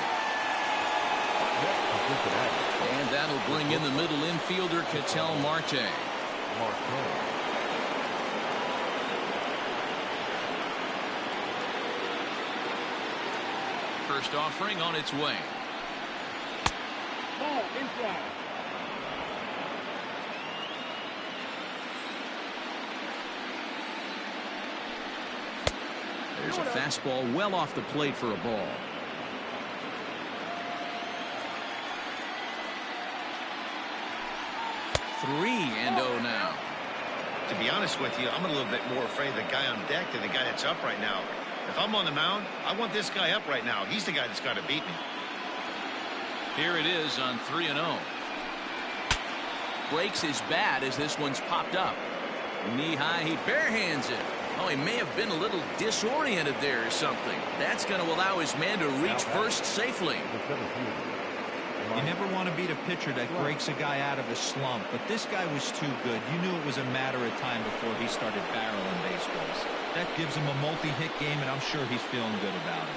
S1: And that'll bring in the middle infielder, Ketel Marte. First offering on its way.
S4: Ball inside.
S1: There's a fastball well off the plate for a ball. 3-0 now.
S2: To be honest with you, I'm a little bit more afraid of the guy on deck than the guy that's up right now. If I'm on the mound, I want this guy up right now. He's the guy that's got to beat me.
S1: Here it is on 3-0. Breaks his bat as this one's popped up. Knee high, he barehands it. Oh, he may have been a little disoriented there or something. That's going to allow his man to reach first safely.
S5: You never want to beat a pitcher that breaks a guy out of a slump, but this guy was too good. You knew it was a matter of time before he started barreling baseballs. That gives him a multi-hit game, and I'm sure he's feeling good about it.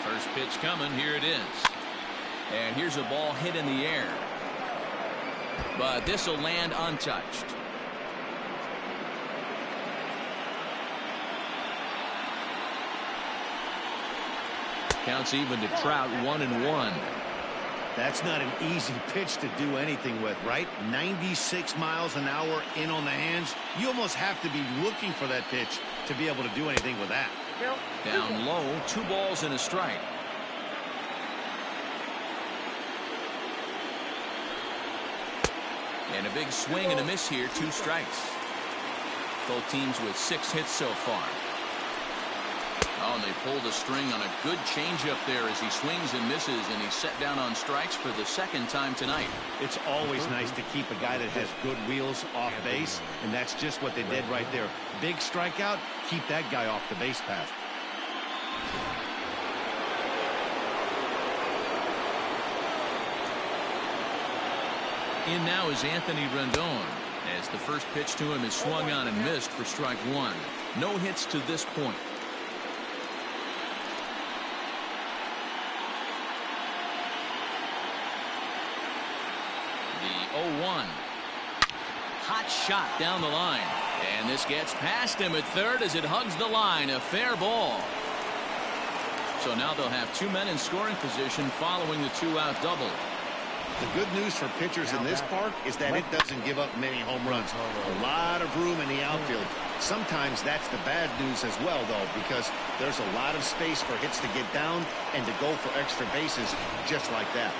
S1: First pitch coming. Here it is. And here's a ball hit in the air. But this will land untouched. Counts even to Trout, 1-1.
S2: That's not an easy pitch to do anything with, right? 96 miles an hour in on the hands. You almost have to be looking for that pitch to be able to do anything with that.
S1: Down low, 2 balls and a strike. And a big swing and a miss here, 2 strikes. Both teams with 6 hits so far. Oh, and they pulled a string on a good changeup there as he swings and misses, and he's set down on strikes for the 2nd time tonight.
S2: It's always nice to keep a guy that has good wheels off base, and that's just what they did right there. Big strikeout, keep that guy off the base path.
S1: In now is Anthony Rendon, as the first pitch to him is swung on and missed for strike 1. No hits to this point. The 0-1. Hot shot down the line. And this gets past him at third as it hugs the line. A fair ball. So now they'll have 2 men in scoring position following the 2-out double.
S2: The good news for pitchers in this park is that it doesn't give up many home runs. A lot of room in the outfield. Sometimes that's the bad news as well, though, because there's a lot of space for hits to get down and to go for extra bases just like that.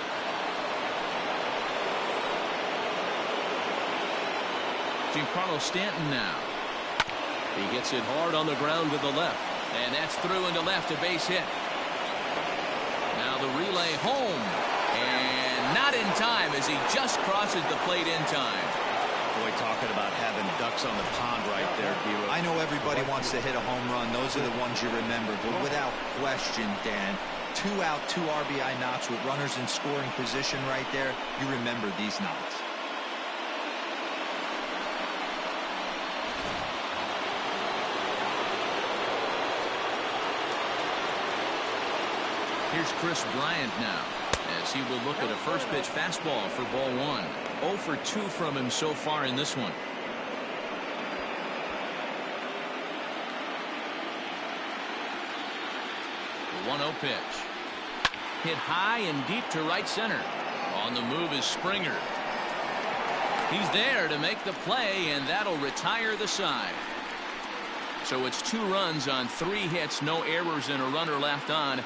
S1: Giancarlo Stanton now. He hits it hard on the ground to the left. And that's through into left, a base hit. Now the relay home. And not in time as he just crosses the plate in time.
S2: Boy, talking about having ducks on the pond right there, Hero.
S5: I know everybody wants to hit a home run. Those are the ones you remember. But without question, Dan, 2 out, 2 RBI knocks with runners in scoring position right there. You remember these knocks.
S1: Here's Chris Bryant now, as he will look at a first pitch fastball for ball 1. 0 for 2 from him so far in this one. The 1-0 pitch. Hit high and deep to right center. On the move is Springer. He's there to make the play, and that'll retire the side. So it's 2 runs on 3 hits, no errors, and a runner left on.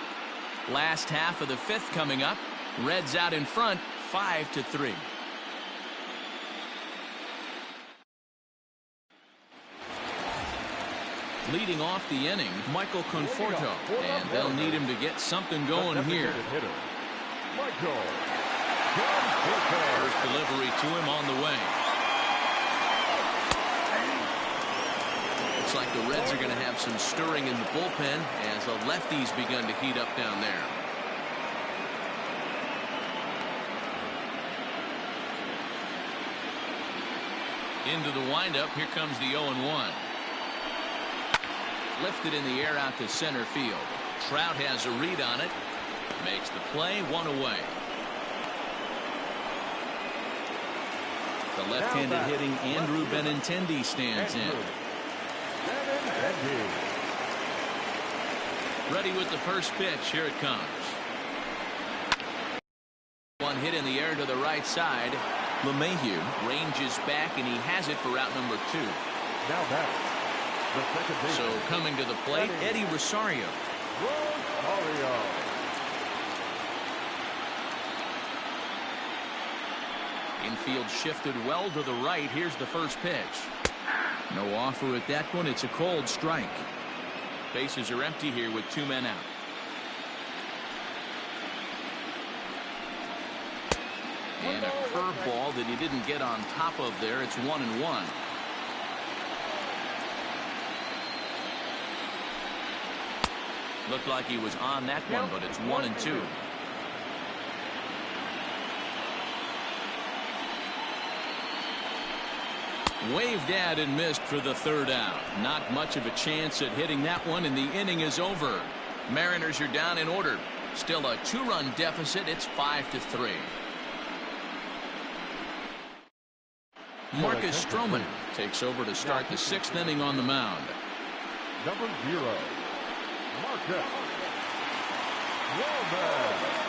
S1: Last half of the 5th coming up. Reds out in front, 5-3. Leading off the inning, Michael Conforto, and they'll need him to get something going here. First delivery to him on the way. Looks like the Reds are going to have some stirring in the bullpen as the lefties begun to heat up down there. Into the windup, here comes the 0-1. Lifted in the air out to center field. Trout has a read on it. Makes the play, one away. The left-handed hitting Andrew Benintendi stands in. Ready with the first pitch. Here it comes. One hit in the air to the right side. LeMahieu ranges back, and he has it for route number 2.
S3: Now back.
S1: So coming to the plate, Eddie Rosario. Infield shifted well to the right. Here's the first pitch. No offer at that one. It's a cold strike. Bases are empty here with 2 men out. And a curveball that he didn't get on top of there. It's 1-1. Looked like he was on that one, but it's 1-2. Waved at and missed for the third out. Not much of a chance at hitting that one, and the inning is over. Mariners are down in order. Still a 2-run deficit. It's 5-3. Marcus Stroman takes over to start the 6th inning on the mound.
S3: Number 0. Marcus Stroman.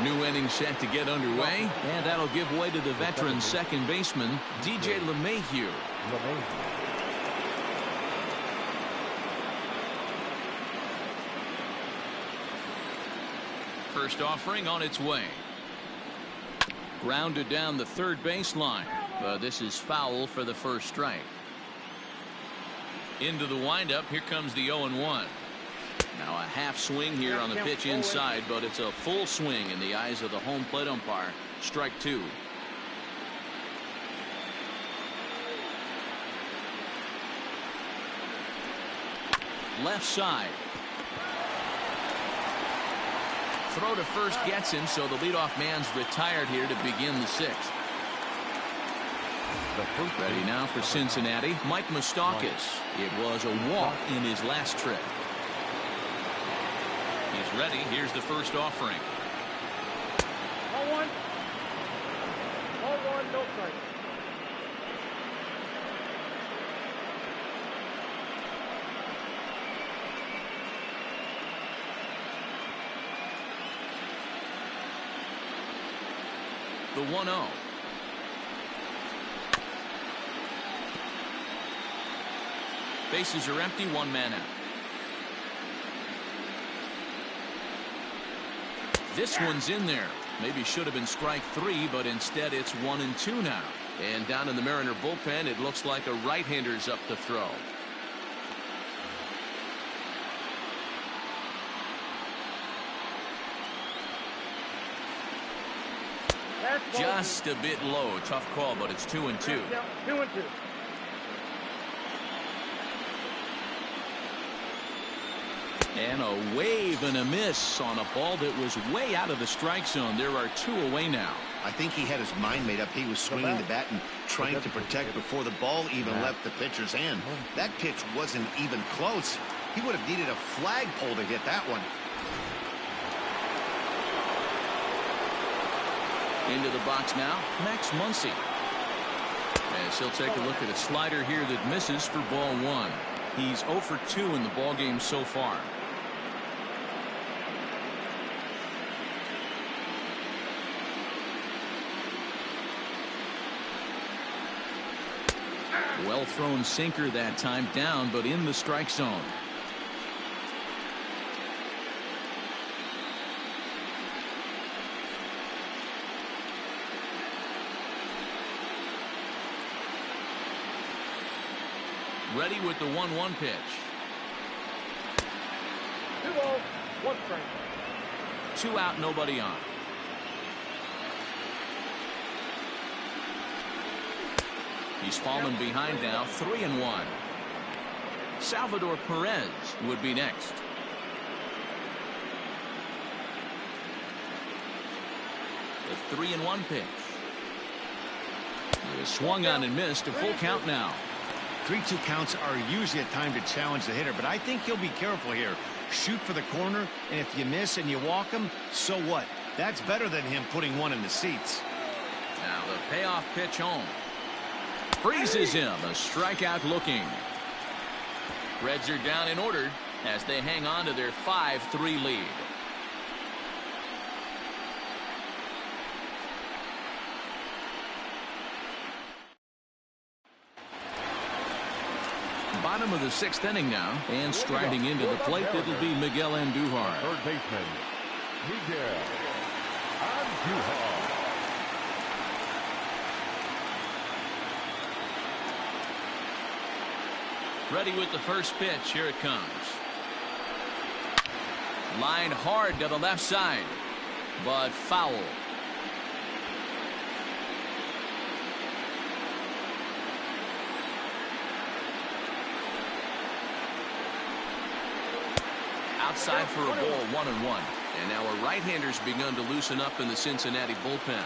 S1: New inning set to get underway, and that'll give way to the veteran second baseman, DJ LeMahieu. First offering on its way. Grounded down the third baseline. This is foul for the first strike. Into the windup. Here comes the 0-1. Now a half swing here on the pitch inside, but it's a full swing in the eyes of the home plate umpire. Strike 2. Left side. Throw to first gets him, so the leadoff man's retired here to begin the 6th. Ready now for Cincinnati, Mike Moustakas. It was a walk in his last trip. He's ready. Here's the first offering.
S4: 0-1. 0-1, no strike.
S1: The 1-0. Bases are empty, 1 man out. This one's in there. Maybe should have been strike 3, but instead it's 1-2 now. And down in the Mariner bullpen, it looks like a right-hander's up to throw. Just a bit low. Tough call, but it's 2-2.
S4: 2-2.
S1: And a wave and a miss on a ball that was way out of the strike zone. There are 2 away now.
S2: I think he had his mind made up. He was swinging the bat and trying to protect before the ball even left the pitcher's hand. That pitch wasn't even close. He would have needed a flagpole to hit that one.
S1: Into the box now, Max Muncy. As he'll take a look at a slider here that misses for ball 1. He's 0 for 2 in the ballgame so far. Well thrown sinker that time, down but in the strike zone. Ready with the 1-1 pitch.
S4: 2 balls, 1 strike.
S1: 2 out, nobody on. He's fallen behind now, 3-1. Salvador Perez would be next. The 3-1 pitch. It was swung on and missed. A full count now.
S2: 3-2 counts are usually a time to challenge the hitter, but I think he'll be careful here. Shoot for the corner, and if you miss and you walk him, so what? That's better than him putting one in the seats.
S1: Now the payoff pitch home. Freezes him. A strikeout looking. Reds are down in order as they hang on to their 5-3 lead. Bottom of the 6th inning now, and striding into the plate, it'll be Miguel Andujar.
S3: Third baseman, Miguel Andujar.
S1: Ready with the first pitch. Here it comes. Lined hard to the left side, but foul. Outside for a ball, 1-1. And now a right-hander's begun to loosen up in the Cincinnati bullpen.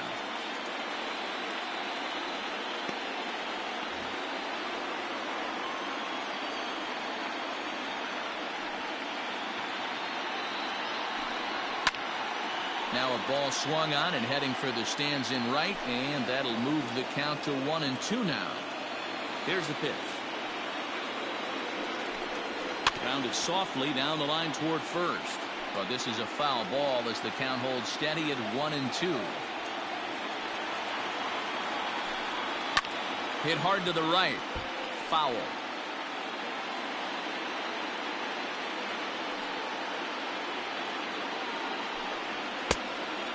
S1: Now a ball swung on and heading for the stands in right, and that'll move the count to 1-2 now. Here's the pitch. Grounded softly down the line toward first. But this is a foul ball as the count holds steady at 1-2. Hit hard to the right. Foul.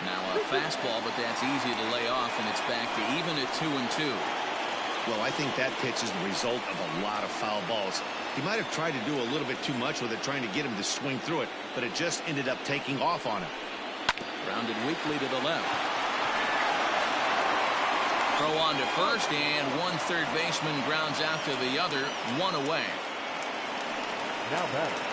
S1: Now a fastball, but that's easy to lay off, and it's back to even at 2-2.
S2: Well, I think that pitch is the result of a lot of foul balls. He might have tried to do a little bit too much with it, trying to get him to swing through it, but it just ended up taking off on him.
S1: Grounded weakly to the left. Throw on to first, and one third baseman grounds out to the other, 1 away.
S3: Now batter.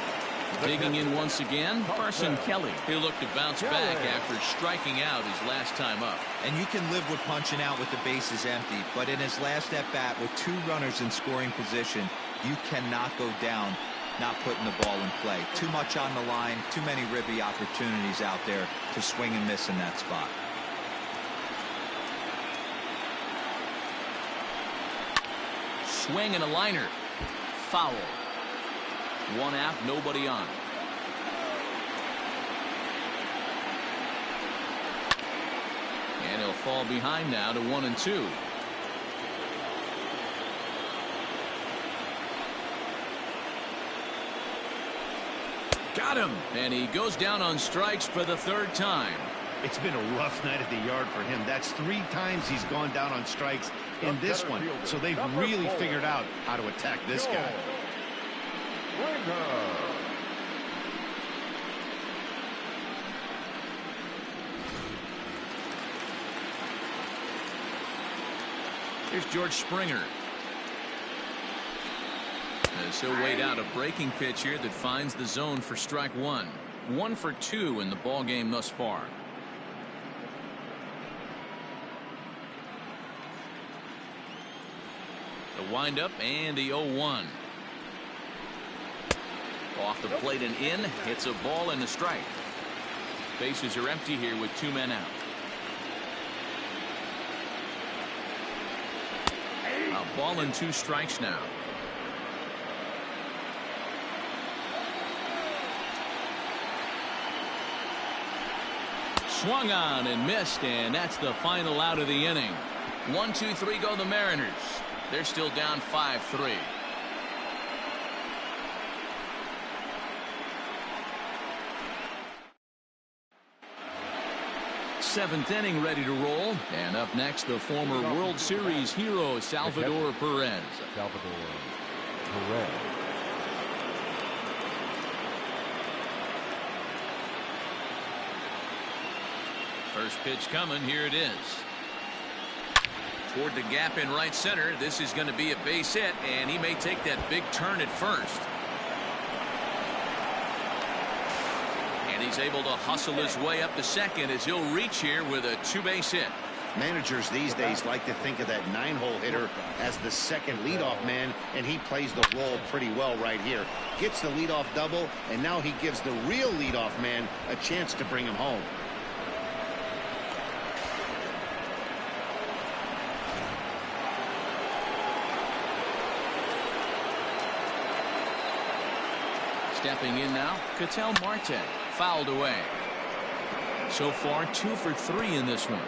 S1: Digging in once again, Carson Kelly. He'll look to bounce back after striking out his last time up.
S5: And you can live with punching out with the bases empty, but in his last at-bat with 2 runners in scoring position, you cannot go down not putting the ball in play. Too much on the line, too many ribby opportunities out there to swing and miss in that spot.
S1: Swing and a liner. Foul. 1 out, nobody on. And he'll fall behind now to 1-2. Got him, and he goes down on strikes for the 3rd time.
S2: It's been a rough night at the yard for him. That's 3 times he's gone down on strikes in this one. So they've really figured out how to attack this guy.
S1: Here's George Springer. As he'll wait out a breaking pitch here that finds the zone for strike 1. 1 for 2 in the ball game thus far. The windup and the 0-1. Off the plate and in. Hits a ball and a strike. Bases are empty here with 2 men out. A ball and 2 strikes now. Swung on and missed, and that's the final out of the inning. 1-2-3 go the Mariners. They're still down 5-3. 7th inning ready to roll. And up next, the former World Series hero, Salvador Perez.
S3: Salvador Perez.
S1: First pitch coming. Here it is. Toward the gap in right center. This is going to be a base hit, and he may take that big turn at first. And he's able to hustle his way up to second as he'll reach here with a two-base hit.
S2: Managers these days like to think of that 9-hole hitter as the second leadoff man, and he plays the role pretty well right here. Gets the leadoff double, and now he gives the real leadoff man a chance to bring him home.
S1: Stepping in now, Ketel Marte. Fouled away. So far, 2 for 3 in this one.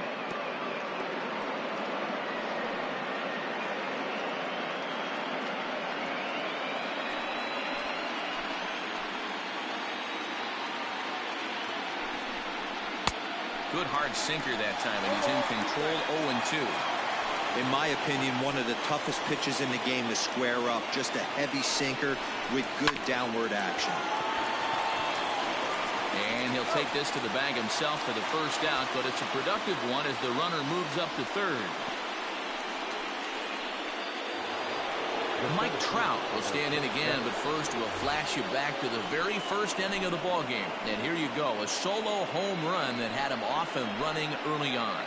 S1: Good hard sinker that time, and he's in control. 0-2.
S5: In my opinion, one of the toughest pitches in the game to square up. Just a heavy sinker with good downward action.
S1: And he'll take this to the bag himself for the first out, but it's a productive one as the runner moves up to third. Mike Trout will stand in again, but first we'll flash you back to the very first inning of the ballgame. And here you go, a solo home run that had him off and running early on.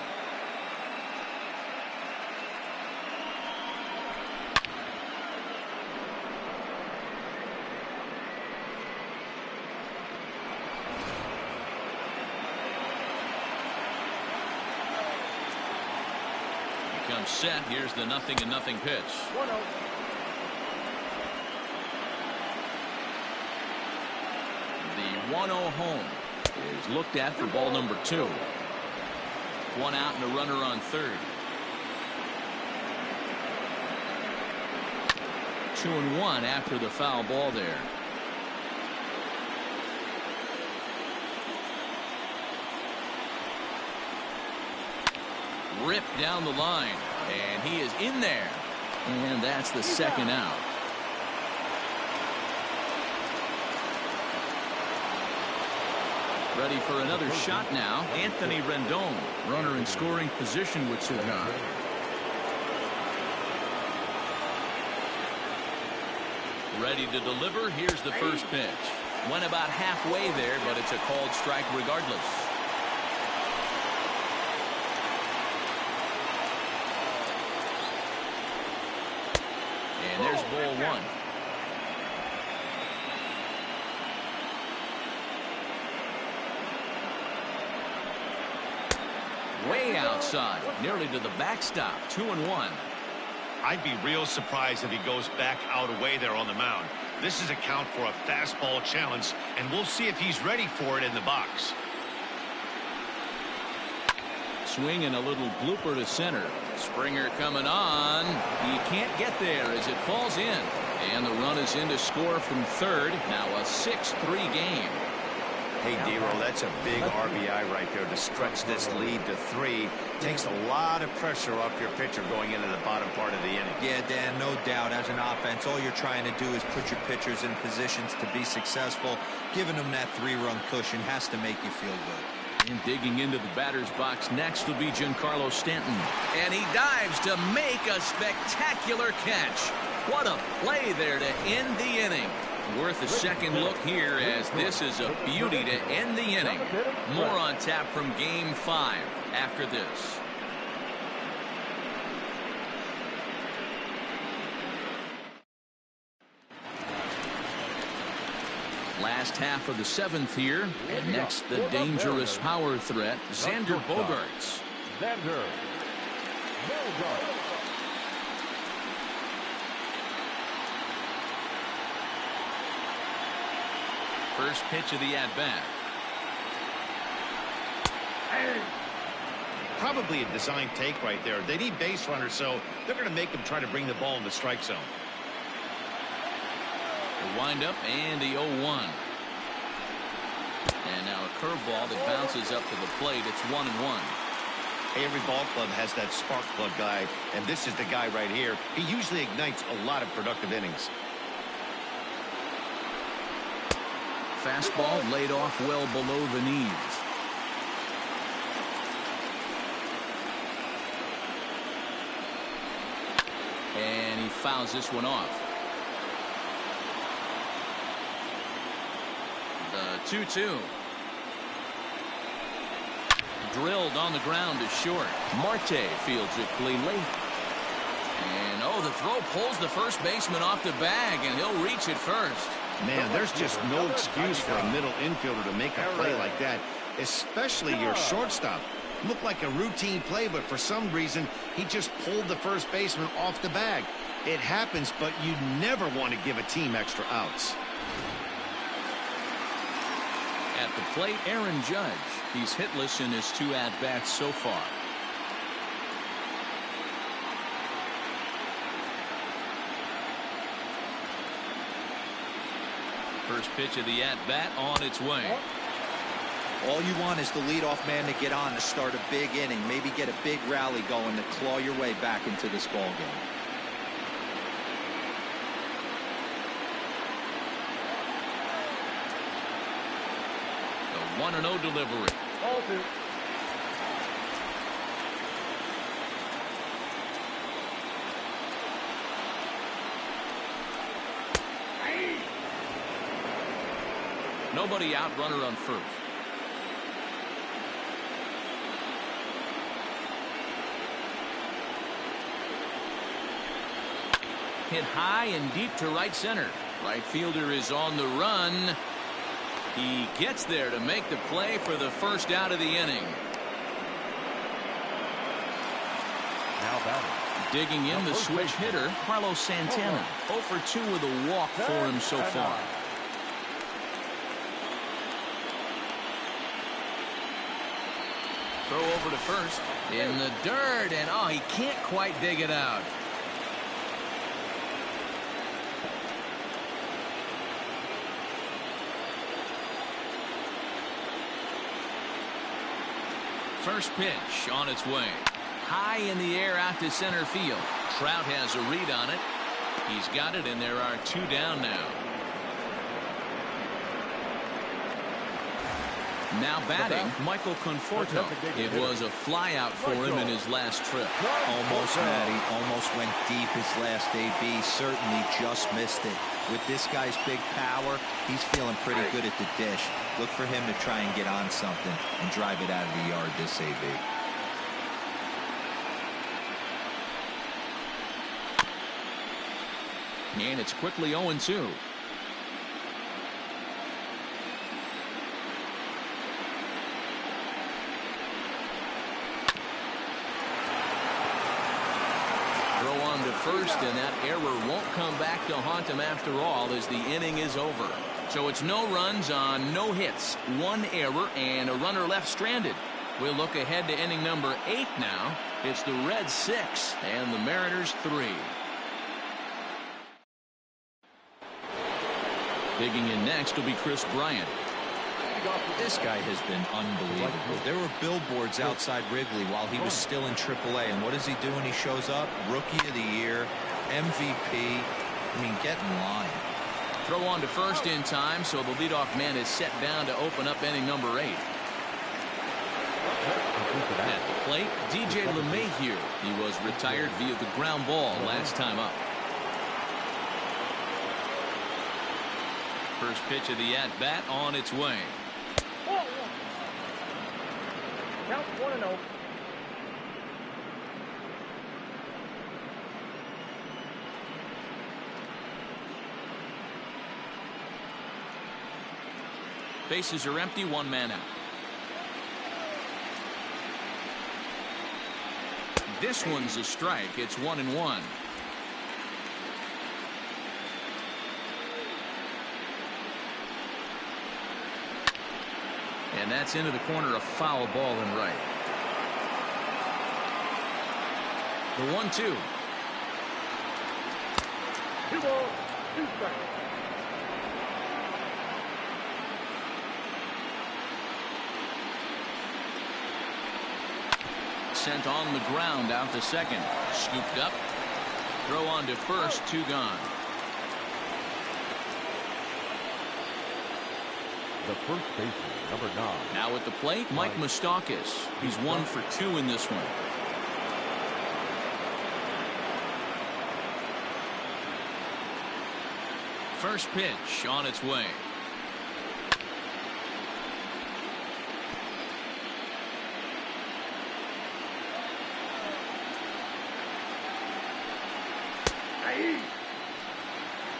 S1: Comes set. Here's the 0-0 pitch.
S4: 1-0.
S1: The 1-0 home is looked at for ball number 2. 1 out and a runner on third. 2-1 after the foul ball there. Ripped down the line, and he is in there, and that's the second out. Ready for another shot now. Anthony Rendon, runner in scoring position with cigar. Ready to deliver. Here's the first pitch. Went about halfway there, but it's a called strike regardless. And there's ball 1. Way outside, nearly to the backstop. 2-1.
S2: I'd be real surprised if he goes back out away there on the mound. This is a count for a fastball challenge, and we'll see if he's ready for it in the box.
S1: Swing and a little blooper to center. Springer coming on. He can't get there as it falls in. And the run is in to score from third. Now a 6-3 game.
S2: Hey, D-Roll, that's a big RBI right there to stretch this lead to 3. Takes a lot of pressure off your pitcher going into the bottom part of the inning.
S5: Yeah, Dan, no doubt. As an offense, all you're trying to do is put your pitchers in positions to be successful. Giving them that 3-run cushion has to make you feel good.
S1: And digging into the batter's box next will be Giancarlo Stanton. And he dives to make a spectacular catch. What a play there to end the inning. Worth a second look here as this is a beauty to end the inning. More on tap from Game 5 after this. Last half of the 7th here. And next, the dangerous power threat, Xander Bogaerts.
S3: Xander Bogaerts.
S1: First pitch of the at-bat.
S2: Probably a design take right there. They need base runners, so they're going to make them try to bring the ball in the strike zone.
S1: The windup and the 0-1. And now a curveball that bounces up to the plate. It's 1-1.
S2: Every ball club has that spark plug guy, and this is the guy right here. He usually ignites a lot of productive innings.
S1: Fastball laid off well below the knees. And he fouls this one off. The 2-2. Drilled on the ground to short. Marte fields it cleanly. And oh, the throw pulls the first baseman off the bag, and he'll reach it first.
S2: Man, there's just no excuse for a middle infielder to make a play like that, especially your shortstop. Looked like a routine play, but for some reason, he just pulled the first baseman off the bag. It happens, but you never want to give a team extra outs.
S1: At the plate, Aaron Judge. He's hitless in his 2 at-bats so far. First pitch of the at-bat on its way.
S5: All you want is the leadoff man to get on to start a big inning, maybe get a big rally going to claw your way back into this ball game.
S1: The 1-0 delivery.
S4: Ball 2.
S1: Nobody out, runner on first. Hit high and deep to right center. Right fielder is on the run. He gets there to make the play for the first out of the inning.
S3: Now batting.
S1: Digging in the switch hitter, Carlos Santana. 0 for 2 with a walk for him so far. Throw over to first. In the dirt, and oh, he can't quite dig it out. First pitch on its way. High in the air out to center field. Trout has a read on it. He's got it, and there are 2 down now. Now batting, Michael Conforto. It was a flyout for him in his last trip.
S5: Almost, Matty. Almost went deep his last AB. Certainly just missed it. With this guy's big power, he's feeling pretty good at the dish. Look for him to try and get on something and drive it out of the yard this AB.
S1: And it's quickly 0-2. First, and that error won't come back to haunt him after all as the inning is over. So it's no runs on no hits, 1 error, and a runner left stranded. We'll look ahead to inning number 8 now. It's the Reds 6 and the Mariners 3. Digging in next will be Chris Bryant.
S5: This guy has been unbelievable. There were billboards outside Wrigley while he was still in AAA, and what does he do when he shows up? Rookie of the Year, MVP. I mean, get in line.
S1: Throw on to first in time, so the leadoff man is set down to open up inning number 8. At the plate, DJ LeMahieu. He was retired via the ground ball last time up. First pitch of the at-bat on its way.
S4: Count 1-0.
S1: Bases are empty, 1 man out. This one's a strike. It's 1-1. And that's into the corner, a foul ball and right. The 1-2.
S4: 2 balls, 2 strikes.
S1: Sent on the ground out to second. Scooped up. Throw on to first, 2 gone.
S3: the first baseman, number 9.
S1: Now at the plate, Mike Moustakas. He's 1 for 2 in this one. First pitch on its way.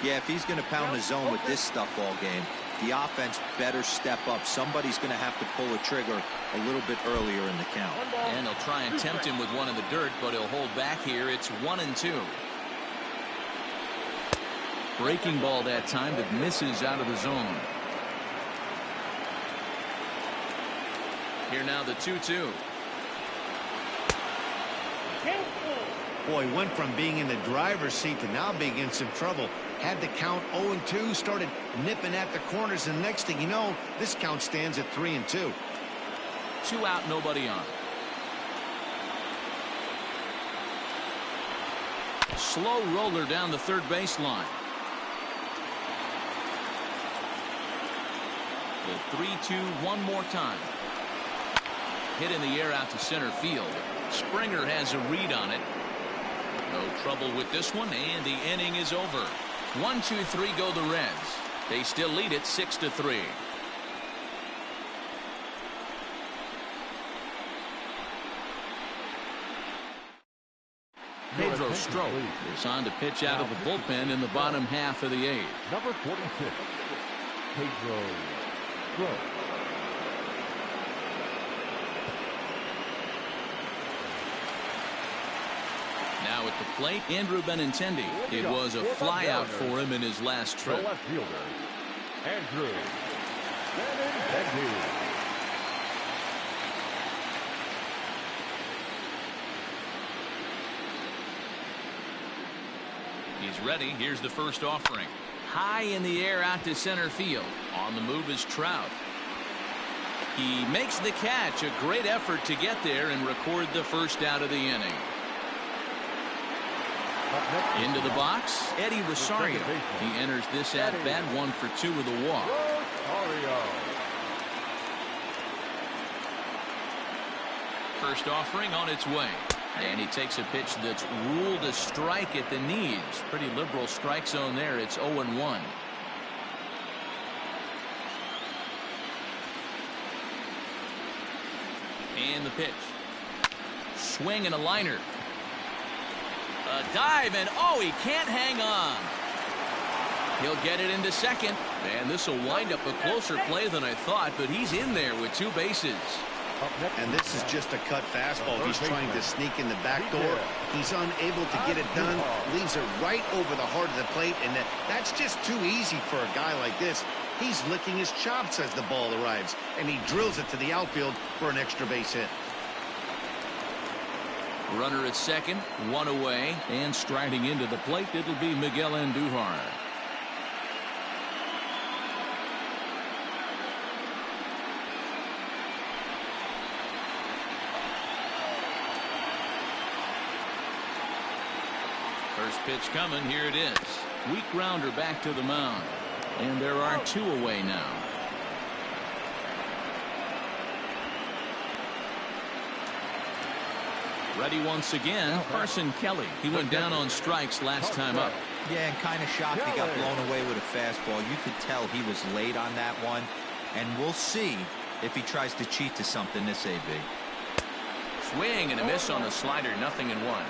S5: Yeah, if he's going to pound the zone with this stuff all game, the offense better step up. Somebody's going to have to pull a trigger a little bit earlier in the count.
S1: And they'll try and tempt him with one in the dirt, but he'll hold back here. It's 1-2. Breaking ball that time that misses out of the zone. Here now the 2-2.
S2: Boy, went from being in the driver's seat to now being in some trouble. Had the count 0-2, started nipping at the corners, and next thing you know, this count stands at 3-2.
S1: 2 out, nobody on. Slow roller down the third baseline. The 3-2 one more time. Hit in the air out to center field. Springer has a read on it. No trouble with this one, and the inning is over. 1-2-3 go the Reds. They still lead it 6-3. Pedro Strop is on to pitch out of the bullpen in the bottom half of the 8th.
S3: Number 46, Pedro Strop.
S1: Now at the plate, Andrew Benintendi. It was a flyout for him in his last
S3: The
S1: trip.
S3: left fielder, Andrew Benintendi.
S1: He's ready. Here's the first offering. High in the air out to center field. On the move is Trout. He makes the catch. A great effort to get there and record the first out of the inning. Into the box, Eddie Rosario. He enters this at bat 1 for 2 with a walk. First offering on its way. And he takes a pitch that's ruled a strike at the knees. Pretty liberal strike zone there. It's 0-1. And the pitch. Swing and a liner. A dive, and oh, he can't hang on. He'll get it into second. And this will wind up a closer play than I thought, but he's in there with 2 bases.
S2: And this is just a cut fastball. He's trying to sneak in the back door. He's unable to get it done. Leaves it right over the heart of the plate, and that's just too easy for a guy like this. He's licking his chops as the ball arrives, and he drills it to the outfield for an extra base hit.
S1: Runner at second, 1 away, and striding into the plate, it'll be Miguel Andujar. First pitch coming. Here it is. Weak grounder back to the mound. And there are 2 away now. Ready once again, Carson Kelly. He went down on strikes last time up.
S5: Yeah, and kind of shocked he got blown away with a fastball. You could tell he was late on that one. And we'll see if he tries to cheat to something this AB.
S1: Swing and a miss on the slider. 0-1.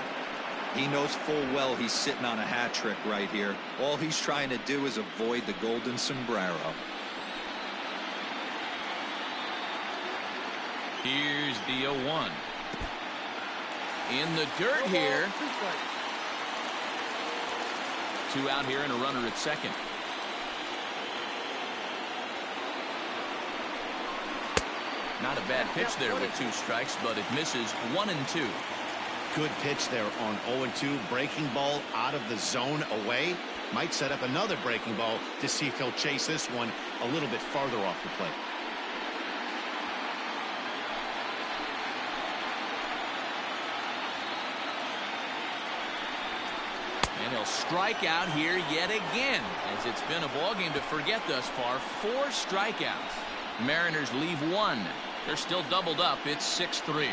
S5: He knows full well he's sitting on a hat trick right here. All he's trying to do is avoid the golden sombrero.
S1: Here's the 0-1. In the dirt here. 2 out here and a runner at second. Not a bad pitch there with 2 strikes, but it misses. 1-2.
S2: Good pitch there on 0-2. Breaking ball out of the zone away. Might set up another breaking ball to see if he'll chase this one a little bit farther off the plate.
S1: And he'll He'll strike out here yet again, as it's been a ball game to forget thus far. 4 strikeouts. Mariners leave 1. They're still doubled up. It's 6-3.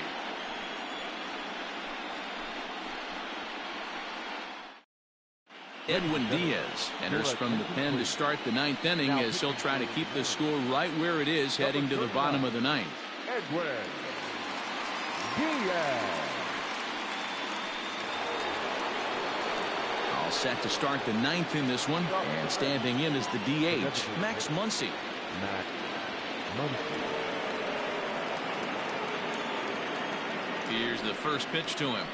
S1: Edwin Diaz enters from the pen to start the 9th inning, as he'll try to keep the score right where it is heading to the bottom of the 9th.
S3: Edwin Diaz.
S1: All set to start the 9th in this one, and standing in is the DH, Max Muncy.
S3: Max Muncy.
S1: Here's the first pitch to him.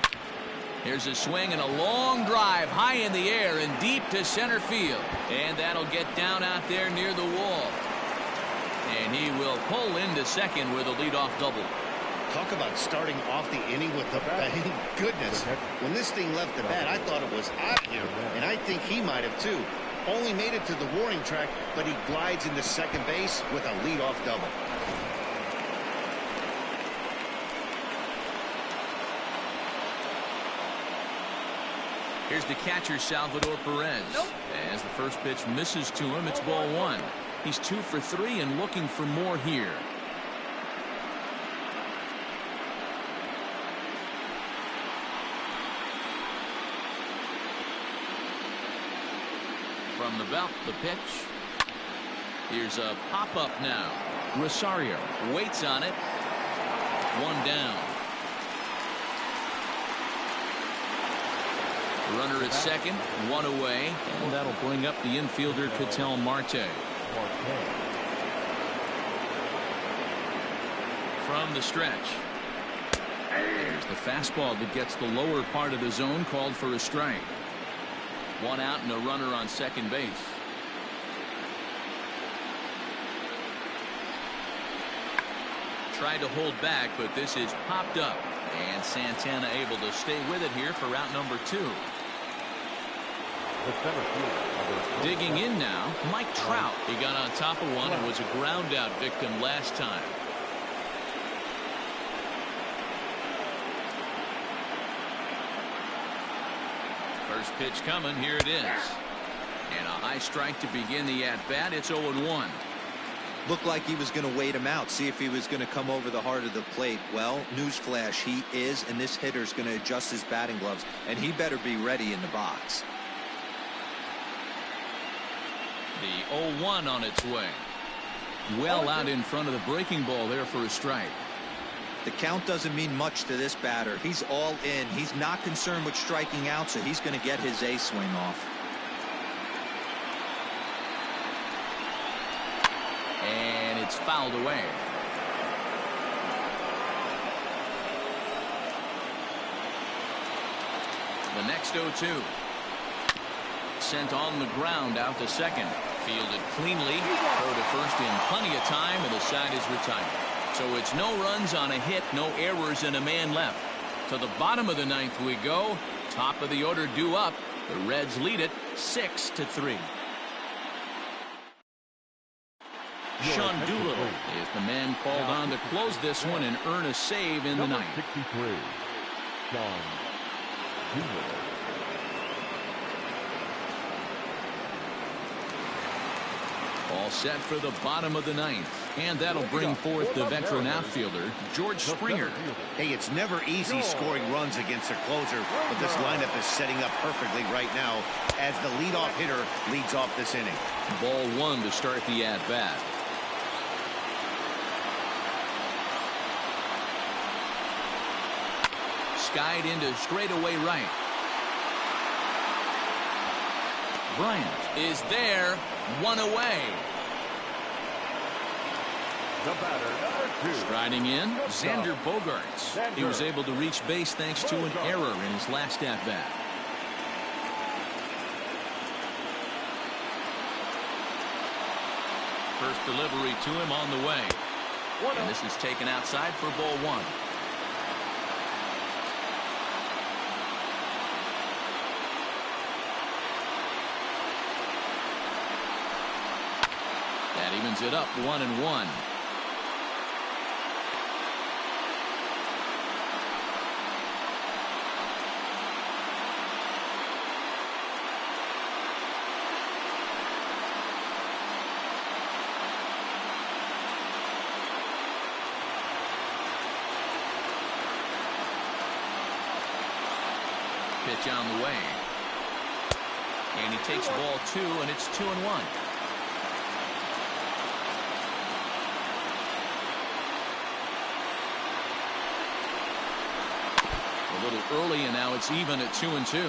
S1: Here's a swing and a long drive high in the air and deep to center field. And that'll get down out there near the wall. And he will pull into second with a leadoff double.
S2: Talk about starting off the inning with the bang. Goodness, when this thing left the bat, I thought it was out of here. And I think he might have too. Only made it to the warning track, but he glides into second base with a leadoff double.
S1: Here's the catcher, Salvador Perez. As the first pitch misses to him, it's ball 1. He's 2 for 3 and looking for more here. From the belt, the pitch. Here's a pop-up now. Rosario waits on it. 1 down. Runner at second, 1 away, and that'll bring up the infielder, Ketel Marte. From the stretch. There's the fastball that gets the lower part of the zone, called for a strike. 1 out and a runner on second base. Tried to hold back, but this is popped up. And Santana able to stay with it here for route number 2. Digging in now, Mike Trout. He got on top of one and was a ground out victim last time. First pitch coming. Here it is. And a high strike to begin the at-bat. It's 0-1.
S5: Looked like he was going to wait him out, see if he was going to come over the heart of the plate. Well, newsflash, he is, and this hitter's going to adjust his batting gloves, and he better be ready in the box.
S1: The 0-1 on its way. Well out in front of the breaking ball there for a strike.
S5: The count doesn't mean much to this batter. He's all in. He's not concerned with striking out, so he's going to get his A swing off.
S1: And it's fouled away. The next 0-2. Sent on the ground out to second. Fielded cleanly. Throw to first in plenty of time, and the side is retired. So it's no runs on a hit, no errors, and a man left. To the bottom of the 9th we go. Top of the order due up. The Reds lead it 6-3. Sean Doolittle is the man called on to close this one and earn a save in the 9th.
S3: 63, Sean Doolittle.
S1: All set for the bottom of the 9th. And that'll bring forth the veteran outfielder, George Springer.
S2: Hey, it's never easy scoring runs against a closer, but this lineup is setting up perfectly right now as the leadoff hitter leads off this inning.
S1: Ball 1 to start the at-bat. Skied into straightaway right. Bryant is there, 1 away.
S3: The batter, number 2.
S1: Striding in, Xander Bogaerts. He was able to reach base thanks to an error in his last at-bat. First delivery to him on the way. And this is taken outside for ball 1. That evens it up 1-1. Pitch on the way. And he takes ball 2, and it's 2-1. A little early, and now it's even at 2-2.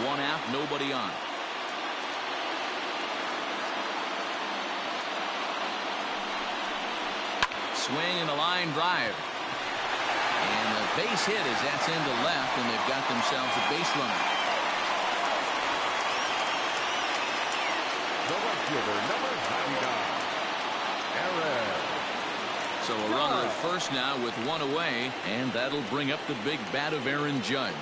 S1: One out, nobody on. Swing and a line drive. And a base hit as that's into left, and they've got themselves a base runner.
S3: The right fielder, number 99, Aaron.
S1: So a runner at first now with one away, and that'll bring up the big bat of Aaron Judge.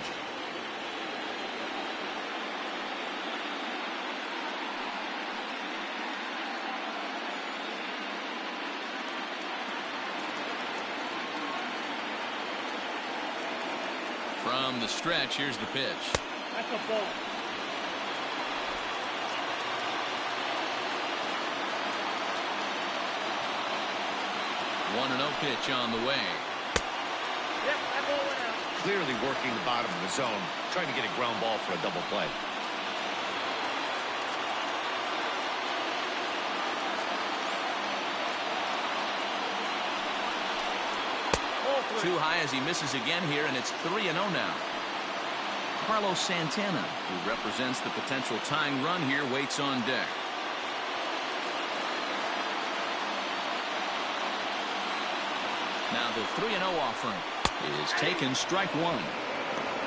S1: From the stretch, here's the pitch.
S4: That's a ball.
S1: One and 0 pitch on the way.
S4: Yep, that ball went out.
S2: Clearly working the bottom of the zone, trying to get a ground ball for a double play.
S1: Too high as he misses again here, and it's 3-0 now. Carlos Santana, who represents the potential tying run here, waits on deck. Now the 3-0 offering is taken, strike 1.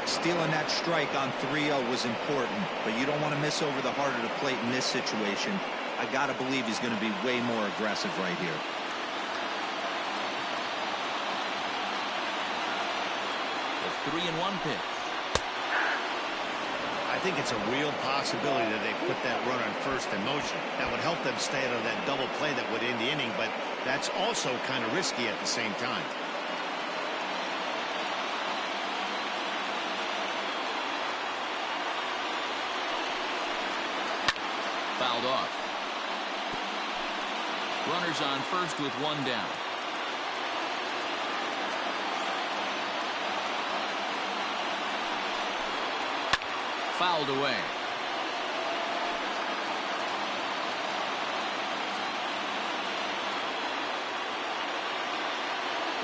S5: Stealing that strike on 3-0 was important, but you don't want to miss over the heart of the plate in this situation. I got to believe he's going to be way more aggressive right here.
S1: The 3-1 pitch.
S2: I think it's a real possibility that they put that runner on first in motion. That would help them stay out of that double play that would end the inning, but that's also kind of risky at the same time.
S1: Fouled off. Runners on first with one down. Fouled away.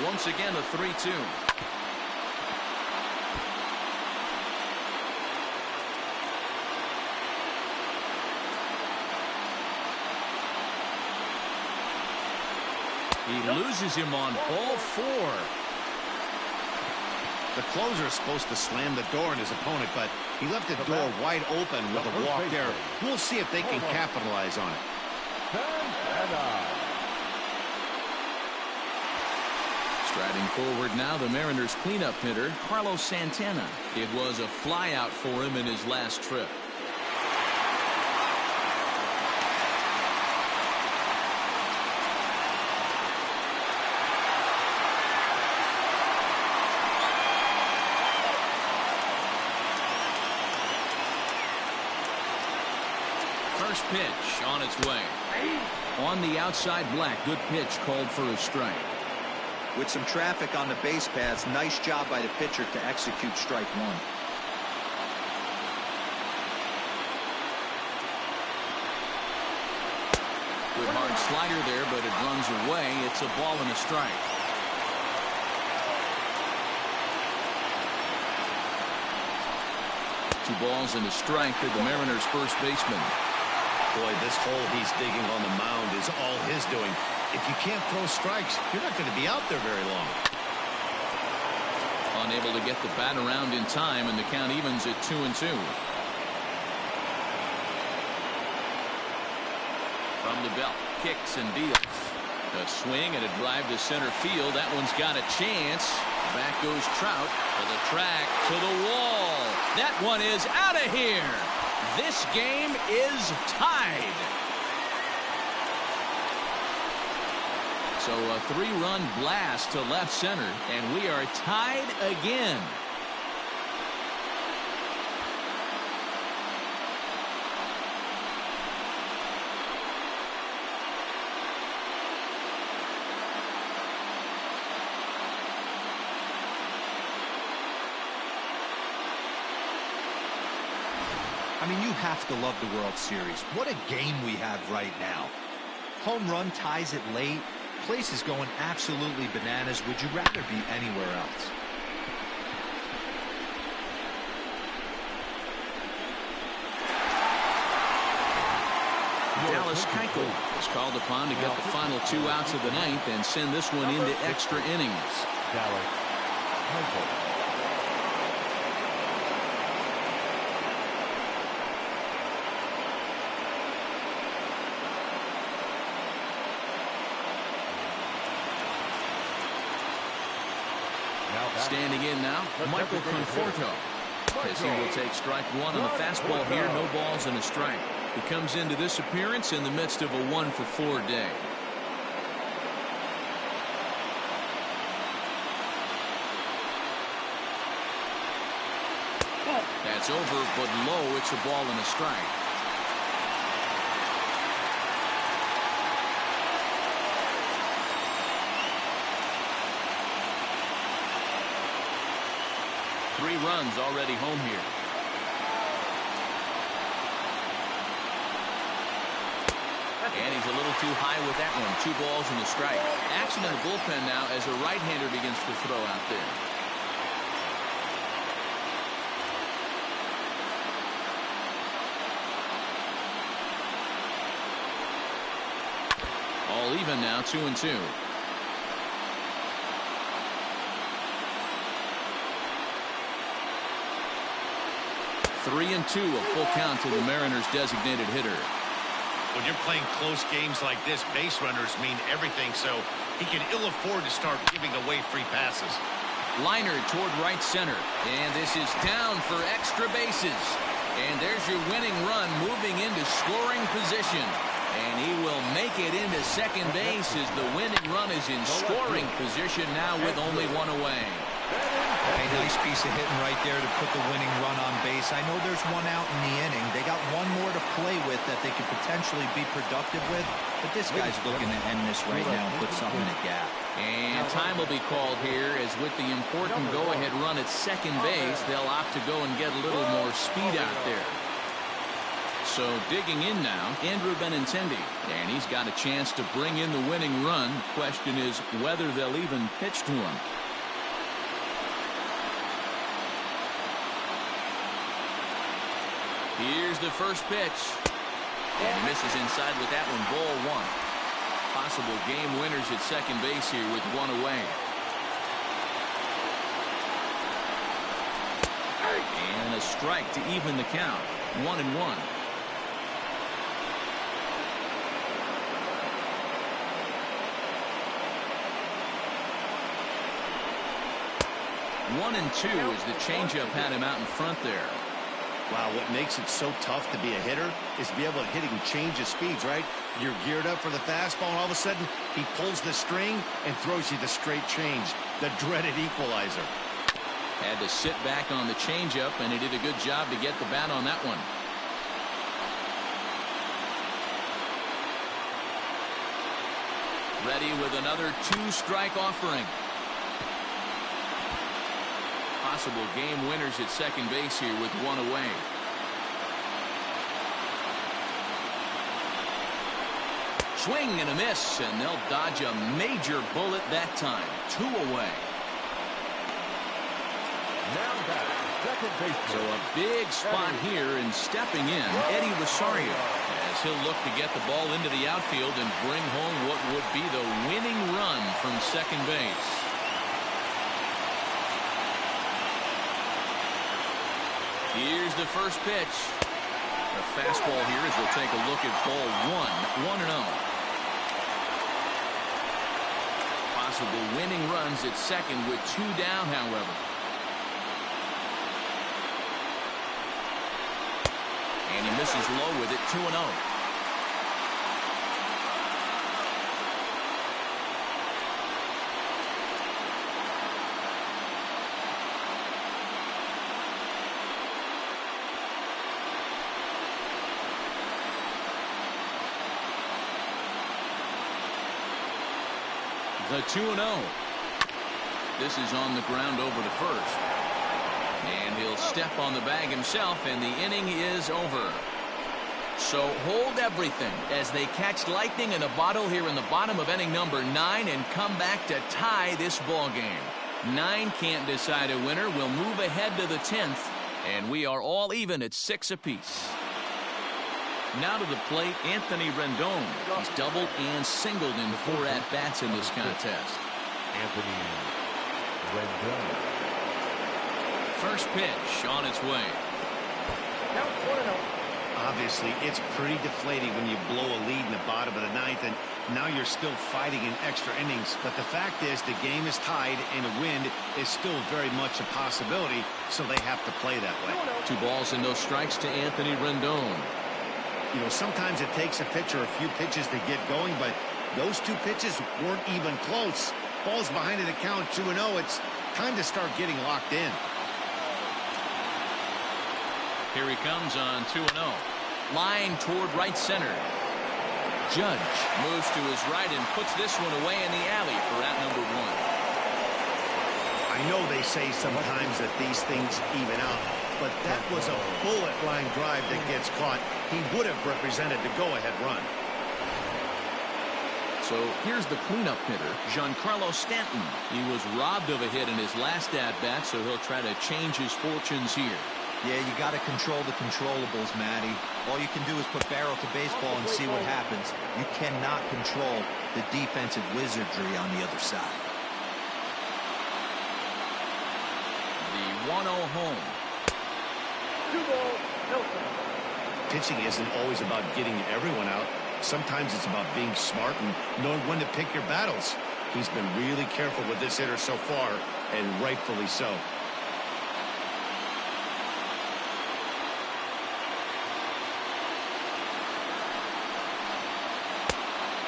S1: Once again, a 3-2. He loses him on ball 4.
S2: The closer is supposed to slam the door on his opponent, but he left the door wide open with a walk there. We'll see if they can capitalize on it.
S1: Striding forward now, the Mariners cleanup hitter, Carlos Santana. It was a flyout for him in his last trip. First pitch on its way. On the outside, Black. Good pitch called for a strike.
S5: With some traffic on the base paths, nice job by the pitcher to execute strike 1.
S1: Good hard slider there, but it runs away. It's a ball and a strike. Two balls and a strike to the Mariners' first baseman.
S2: Boy, this hole he's digging on the mound is all his doing. If you can't throw strikes, you're not going to be out there very long.
S1: Unable to get the bat around in time, and the count evens at 2-2. From the belt, kicks and deals. A swing and a drive to center field. That one's got a chance. Back goes Trout to the track, to the wall. That one is out of here. This game is tied. So a 3-run blast to left center, and we are tied again.
S5: I mean, you have to love the World Series. What a game we have right now. Home run ties it late. Place is going absolutely bananas. Would you rather be anywhere else?
S1: Dallas Keuchel is called upon to get the final 2 outs of the ninth and send this one into extra innings.
S3: Dallas Keuchel.
S1: Standing in now, Michael Conforto, as he will take strike 1 on the fastball here. No balls and a strike. He comes into this appearance in the midst of a 1-for-4 day. That's over, but low. It's a ball and a strike. Three runs already home here. And he's a little too high with that one. 2 balls and a strike. Action in the bullpen now as a right-hander begins to throw out there. All even now, 2-2. 3-2, a full count to the Mariners' designated hitter.
S2: When you're playing close games like this, base runners mean everything, so he can ill afford to start giving away free passes.
S1: Liner toward right center, and this is down for extra bases. And there's your winning run moving into scoring position. And he will make it into second base as the winning run is in scoring position now with only 1 away.
S5: A nice piece of hitting right there to put the winning run on base. I know there's 1 out in the inning. They got 1 more to play with that they could potentially be productive with. But this guy's looking to end this right now and put something in the gap.
S1: And time will be called here as with the important go-ahead run at second base, they'll opt to go and get a little more speed out there. So digging in now, Andrew Benintendi. And he's got a chance to bring in the winning run. Question is whether they'll even pitch to him. Here's the first pitch. And he misses inside with that one. Ball 1. Possible game winners at second base here with 1 away. And a strike to even the count. 1-1. One and 2 as the changeup had him out in front there.
S2: Wow, what makes it so tough to be a hitter is to be able to hit and change of speeds, right? You're geared up for the fastball, and all of a sudden, he pulls the string and throws you the straight change, the dreaded equalizer.
S1: Had to sit back on the changeup, and he did a good job to get the bat on that one. Ready with another 2-strike offering. Possible game winners at second base here with 1 away. Swing and a miss, and they'll dodge a major bullet that time. 2 away.
S3: Now back, second baseman.
S1: So a big spot here, and stepping in, Eddie Rosario, as he'll look to get the ball into the outfield and bring home what would be the winning run from second base. Here's the first pitch. A fastball here as we'll take a look at ball 1. 1-0. Possible winning runs at second with 2 down, however. And he misses low with it. 2-0. The 2-0. This is on the ground over to first. And he'll step on the bag himself, and the inning is over. So hold everything as they catch lightning in a bottle here in the bottom of inning number 9 and come back to tie this ball game. 9 can't decide a winner. We'll move ahead to the 10th, and we are all even at 6 apiece. Now to the plate, Anthony Rendon. He's doubled and singled in 4 at-bats in this contest.
S3: Anthony Rendon.
S1: First pitch on its way.
S4: Count 1-0.
S2: Obviously, it's pretty deflating when you blow a lead in the bottom of the 9th, and now you're still fighting in extra innings. But the fact is, the game is tied, and a win is still very much a possibility, so they have to play that way.
S1: 2 balls and no strikes to Anthony Rendon.
S2: You know, sometimes it takes a pitcher a few pitches to get going, but those 2 pitches weren't even close. Ball's behind in the count 2-0. It's time to start getting locked in.
S1: Here he comes on 2-0. Line toward right center. Judge moves to his right and puts this one away in the alley for out number 1.
S2: I know they say sometimes that these things even out, but that was a bullet line drive that gets caught. He would have represented the go-ahead run.
S1: So here's the cleanup hitter, Giancarlo Stanton. He was robbed of a hit in his last at-bat, so he'll try to change his fortunes here.
S5: Yeah, you got to control the controllables, Matty. All you can do is put barrel to baseball and see what happens. You cannot control the defensive wizardry on the other side.
S1: The 1-0 home.
S4: 2 balls, no strikes.
S2: Pitching isn't always about getting everyone out. Sometimes it's about being smart and knowing when to pick your battles. He's been really careful with this hitter so far, and rightfully so.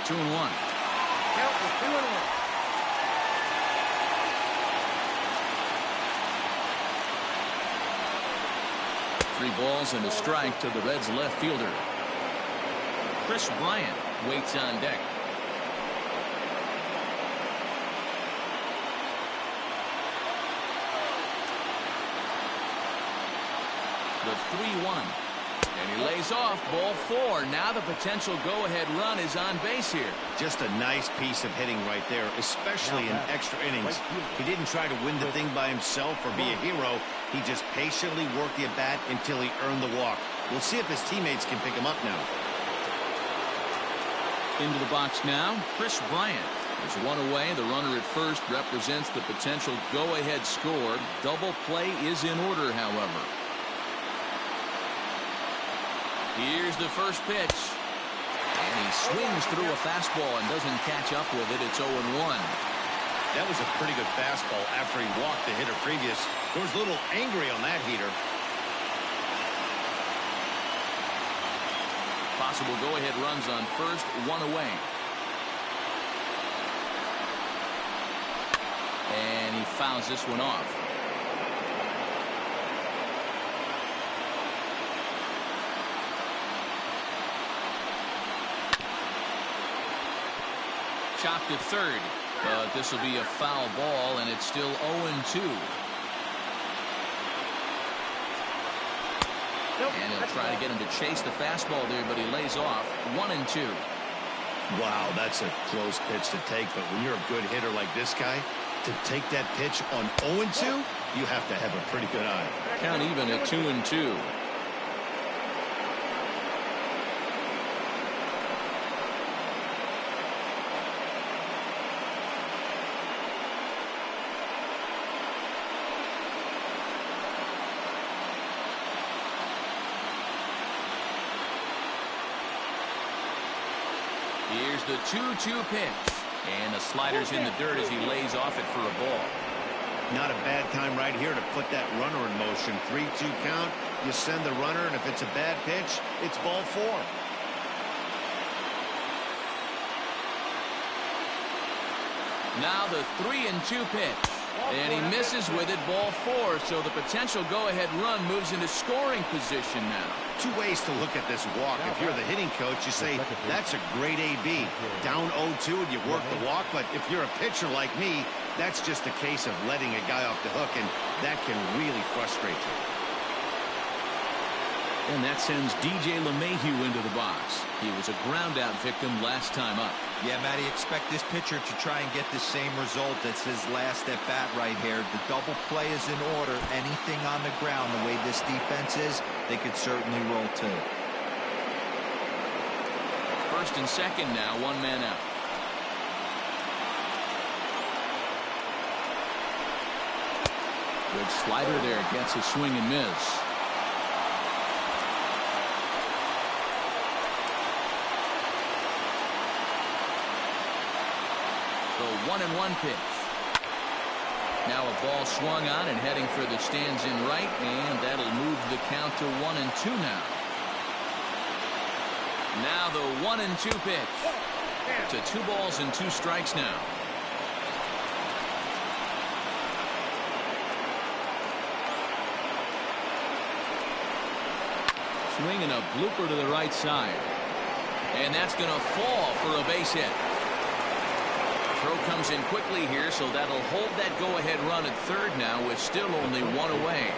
S1: 2-1.
S4: Count was 2-1.
S1: 3 balls and a strike to the Reds' left fielder. Chris Bryant waits on deck. The 3-1. And he lays off, ball 4. Now the potential go-ahead run is on base here.
S2: Just a nice piece of hitting right there, especially in extra innings. He didn't try to win the thing by himself or be a hero. He just patiently worked the at-bat until he earned the walk. We'll see if his teammates can pick him up now.
S1: Into the box now, Chris Bryant. There's 1 away. The runner at first represents the potential go-ahead score. Double play is in order, however. Here's the first pitch. And he swings through a fastball and doesn't catch up with it. It's 0-1.
S2: That was a pretty good fastball after he walked the hitter previous. There was a little angry on that heater.
S1: Possible go-ahead runs on first, 1 away. And he fouls this one off. Chopped at third, but this will be a foul ball, and it's still 0-2. And he'll try to get him to chase the fastball there, but he lays off. 1-2.
S2: Wow, that's a close pitch to take, but when you're a good hitter like this guy, to take that pitch on 0-2, you have to have a pretty good eye.
S1: Count even at 2-2. Here's the 2-2 pitch. And the slider's in the dirt as he lays off it for a ball.
S2: Not a bad time right here to put that runner in motion. 3-2 count. You send the runner, and if it's a bad pitch, it's ball 4.
S1: Now the 3-2 pitch. And he misses with it, ball 4. So the potential go-ahead run moves into scoring position now.
S2: Two ways to look at this walk. If you're the hitting coach, you say, that's a great AB. Down 0-2 and you work the walk. But if you're a pitcher like me, that's just a case of letting a guy off the hook, and that can really frustrate you.
S1: And that sends DJ LeMahieu into the box. He was a ground-out victim last time up.
S5: Yeah, Matty, expect this pitcher to try and get the same result as his last at-bat right here. The double play is in order. Anything on the ground, the way this defense is, they could certainly roll too.
S1: First and second now, one man out. Good slider there, gets a swing and miss. The 1-1 pitch. Now a ball swung on and heading for the stands in right, and that'll move the count to 1-2 now. Now the 1-2 pitch. To 2 balls and 2 strikes now. Swinging a blooper to the right side. And that's going to fall for a base hit. Throw comes in quickly here, so that'll hold that go-ahead run at third now with still only 1 away.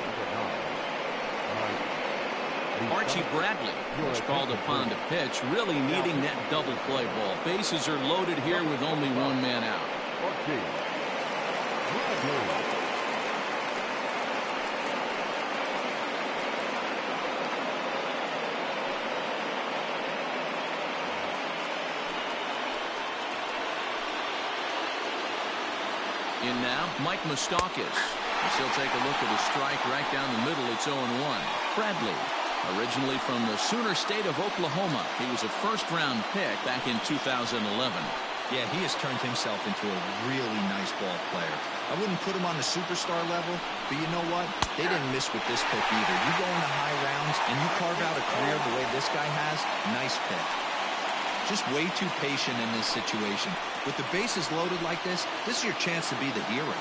S1: Archie Bradley was called upon to pitch, really needing that double play ball. Bases are loaded here with only 1 man out. In now, Mike Moustakas. He'll take a look at a strike right down the middle. It's 0-1. Bradley, originally from the Sooner State of Oklahoma. He was a first-round pick back in 2011.
S5: Yeah, he has turned himself into a really nice ball player. I wouldn't put him on the superstar level, but you know what? They didn't miss with this pick either. You go into high rounds and you carve out a career the way this guy has, nice pick. Just way too patient in this situation. With the bases loaded like this is your chance to be the hero.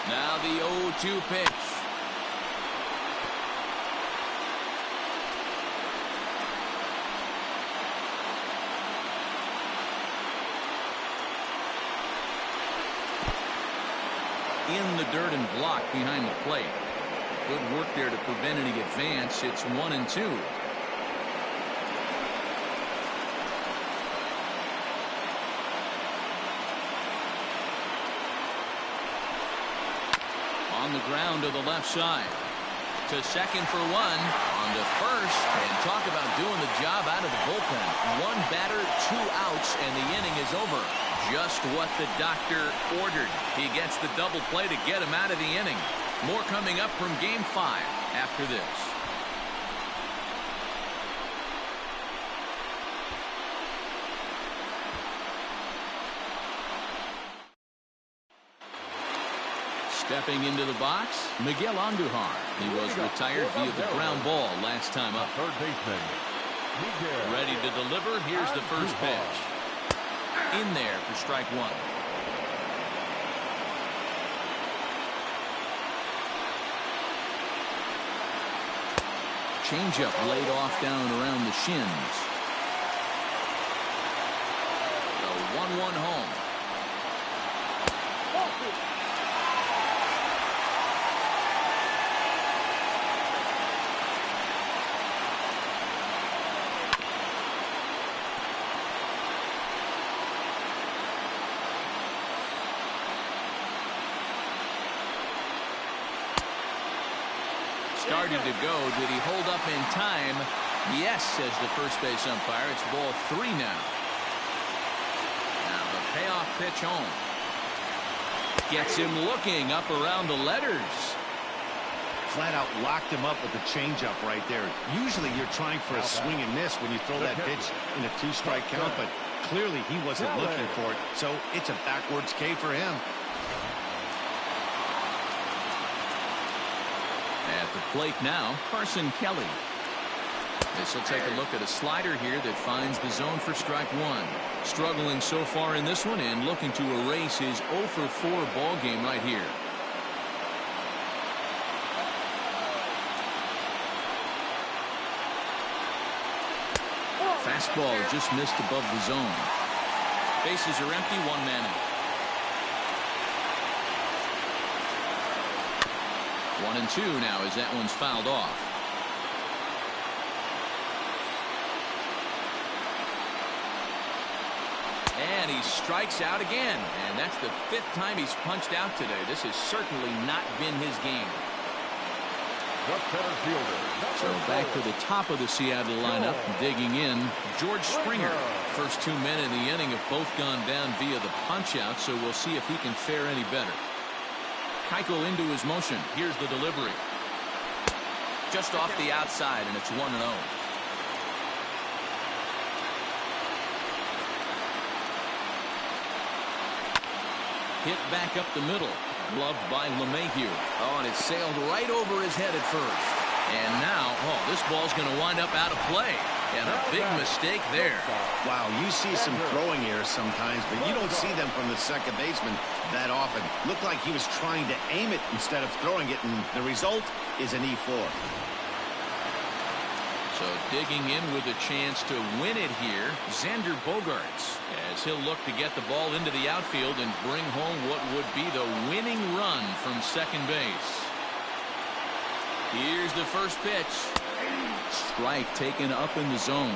S1: Now the 0-2 pitch. In the dirt and blocked behind the plate. Good work there to prevent any advance. It's 1-2. On the ground to the left side. To second for 1. On to first. And talk about doing the job out of the bullpen. 1 batter, 2 outs, and the inning is over. Just what the doctor ordered. He gets the double play to get him out of the inning. More coming up from Game 5 after this. Stepping into the box, Miguel Andujar. He was retired via the ground ball last time up.
S3: Third baseman.
S1: Ready to deliver. Here's the first pitch. In there for strike 1. Changeup laid off down around the shins. The 1-1 home. Started to go. Did he hold up in time? Yes, says the first base umpire. It's ball 3 now. Now the payoff pitch home. Gets him looking up around the letters.
S2: Flat out locked him up with the changeup right there. Usually you're trying for a swing and miss when you throw that pitch in a 2-strike count, but clearly he wasn't looking for it, so it's a backwards K for him.
S1: At the plate now, Carson Kelly. This will take a look at a slider here that finds the zone for strike one. Struggling so far in this one and looking to erase his 0 for 4 ball game right here. Fastball just missed above the zone. Bases are empty, 1 man out. 1-2 now as that one's fouled off. And he strikes out again. And that's the 5th time he's punched out today. This has certainly not been his game. So back to the top of the Seattle lineup, digging in, George Springer. First 2 men in the inning have both gone down via the punch-out, so we'll see if he can fare any better. Keuchel into his motion. Here's the delivery. Just off the outside, and it's 1-0. Hit back up the middle. Gloved by LeMahieu. Oh, and it sailed right over his head at first. And now, this ball's going to wind up out of play. And a big mistake there.
S2: Wow, you see some throwing errors sometimes, but you don't see them from the second baseman that often. Looked like he was trying to aim it instead of throwing it, and the result is an E4.
S1: So digging in with a chance to win it here, Xander Bogaerts, as he'll look to get the ball into the outfield and bring home what would be the winning run from second base. Here's the first pitch. Strike taken up in the zone.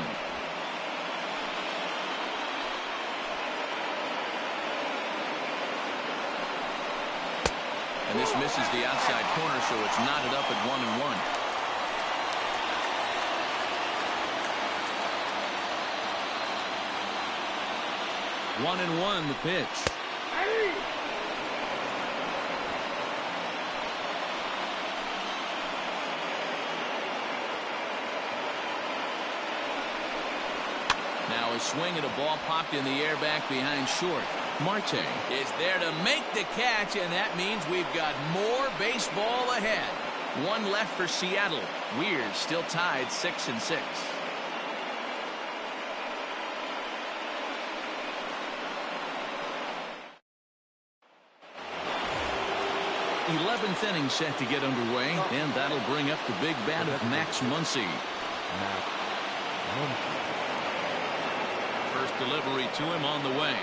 S1: And this misses the outside corner, so it's knotted up at 1-1. 1-1 the pitch. Now a swing and a ball popped in the air back behind short. Marte is there to make the catch, and that means we've got more baseball ahead. 1 left for Seattle. Weird still tied 6-6. 11th inning set to get underway, and that'll bring up the big bat of Max Muncy. First delivery to him on the way.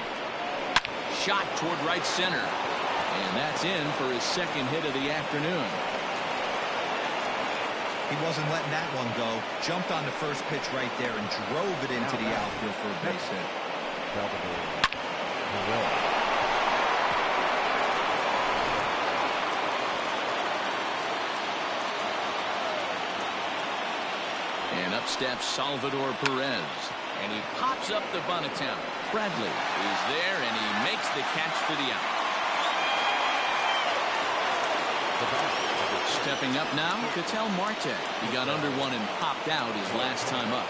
S1: Shot toward right center, and that's in for his second hit of the afternoon.
S5: He wasn't letting that one go. Jumped on the first pitch right there and drove it into the outfield for a base hit.
S1: And up steps Salvador Perez. And he pops up the bunt attempt. Bradley is there, and he makes the catch for the out. Stepping up now, Ketel Marte. He got under one and popped out his last time up.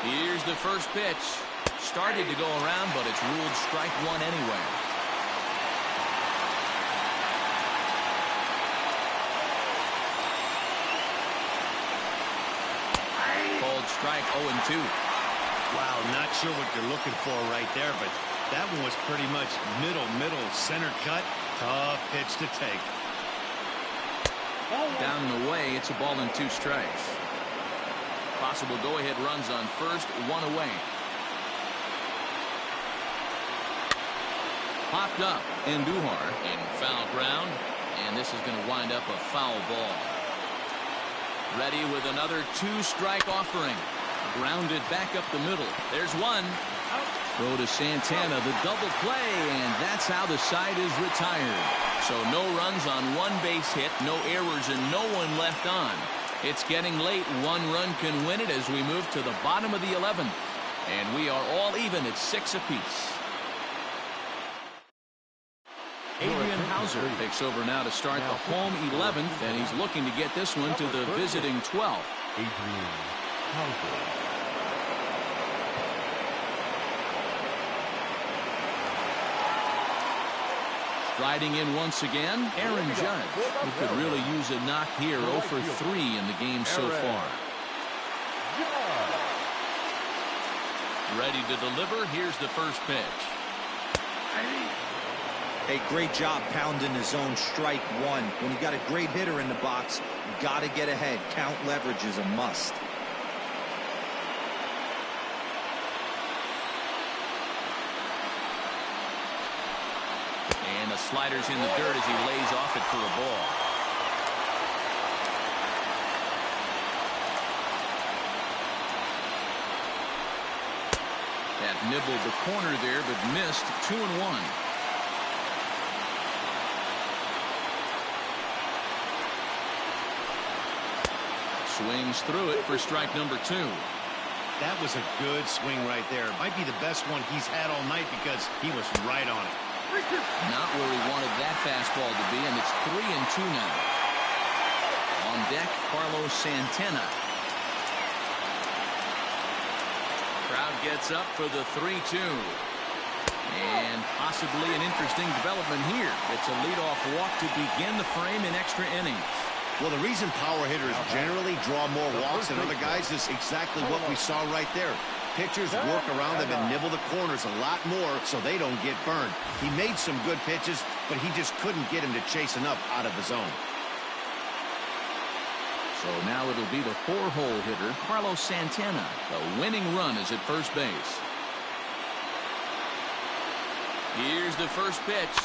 S1: Here's the first pitch. Started to go around, but it's ruled strike one anyway. Called strike 0-2.
S2: Wow, not sure what you're looking for right there, but that one was pretty much middle, center cut. Tough pitch to take.
S1: Down and away, it's a ball and 2 strikes. Possible go-ahead runs on first, 1 away. Popped up, Andujar in foul ground, and this is going to wind up a foul ball. Ready with another 2-strike offering. Grounded back up the middle. There's one. Throw to Santana, the double play, and that's how the side is retired. So no runs on 1 base hit, no errors, and no one left on. It's getting late. 1 run can win it as we move to the bottom of the 11th. And we are all even at 6 apiece. Adrian Hauser takes over now to start the home 11th, and he's looking to get this one to the visiting 12th.
S3: Adrian Hauser.
S1: Striding in once again, Aaron Judge, who could really use a knock here. 0 for 3 in the game so far. Ready to deliver. Here's the first pitch.
S5: Hey, great job pounding the zone. Strike one. When you got a great hitter in the box, you got to get ahead. Count leverage is a must.
S1: And the slider's in the dirt as he lays off it for a ball. That nibbled the corner there, but missed. 2-1. Swings through it for strike number 2.
S2: That was a good swing right there. Might be the best one he's had all night because he was right on it.
S1: Not where he wanted that fastball to be, and it's 3-2 now. On deck, Carlos Santana. Crowd gets up for the 3-2. And possibly an interesting development here. It's a leadoff walk to begin the frame in extra innings.
S2: Well, the reason power hitters generally draw more walks than other guys is exactly what we saw right there. Pitchers work around them and nibble the corners a lot more so they don't get burned. He made some good pitches, but he just couldn't get him to chase enough out of the zone.
S1: So now it'll be the 4-hole hitter, Carlos Santana. The winning run is at first base. Here's the first pitch.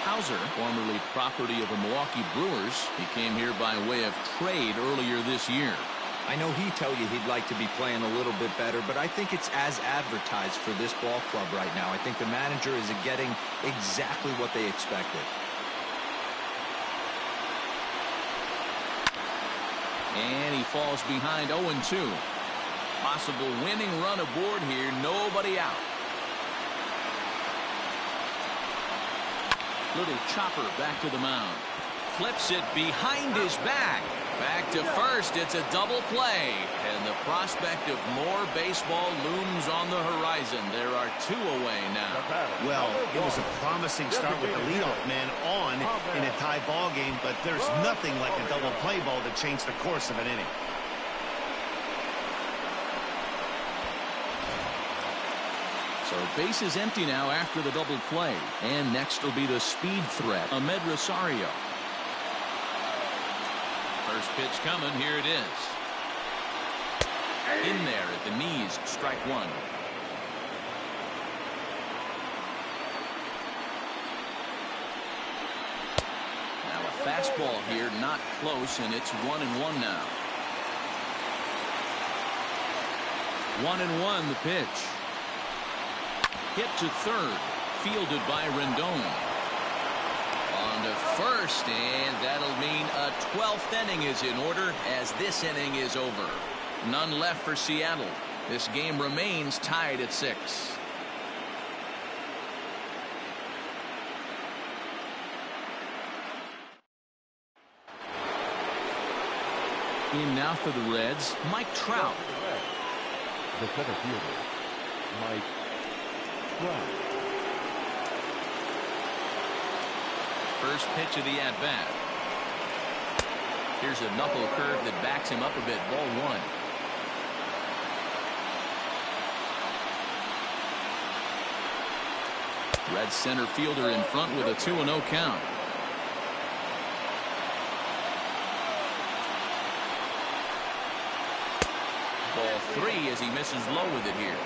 S1: Hauser, formerly property of the Milwaukee Brewers. He came here by way of trade earlier this year.
S5: I know he'd tell you he'd like to be playing a little bit better, but I think it's as advertised for this ball club right now. I think the manager is getting exactly what they expected.
S1: And he falls behind 0-2. Possible winning run aboard here. Nobody out. Little chopper back to the mound. Flips it behind his back. Back to first. It's a double play. And the prospect of more baseball looms on the horizon. There are 2 away now.
S2: Well, it was a promising start with the leadoff man on in a tie ball game, but there's nothing like a double play ball to change the course of an inning.
S1: So base is empty now after the double play. And next will be the speed threat, Ahmed Rosario. First pitch coming. Here it is. In there at the knees. Strike 1. Now a fastball here, not close, and it's 1-1 now. 1-1 the pitch. Hit to third. Fielded by Rendon. On to first, and that'll mean a 12th inning is in order as this inning is over. None left for Seattle. This game remains tied at 6. In now for the Reds, Mike Trout.
S3: The center fielder, Mike Trout.
S1: First pitch of the at-bat. Here's a knuckle curve that backs him up a bit. Ball 1. Red center fielder in front with a 2-0 count. Ball 3 as he misses low with it here.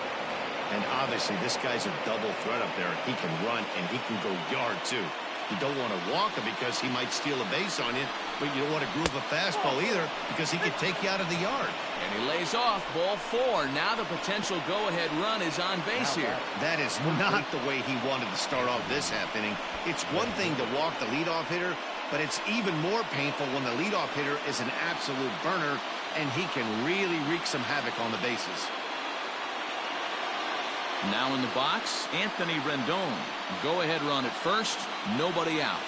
S2: And obviously this guy's a double threat up there. He can run and he can go yard too. You don't want to walk him because he might steal a base on you, but you don't want to groove a fastball either because he could take you out of the yard.
S1: And he lays off. Ball 4. Now the potential go-ahead run is on base here.
S2: That is not the way he wanted to start off this half inning. It's one thing to walk the leadoff hitter, but it's even more painful when the leadoff hitter is an absolute burner and he can really wreak some havoc on the bases.
S1: Now in the box, Anthony Rendon. Go-ahead run at first. Nobody out.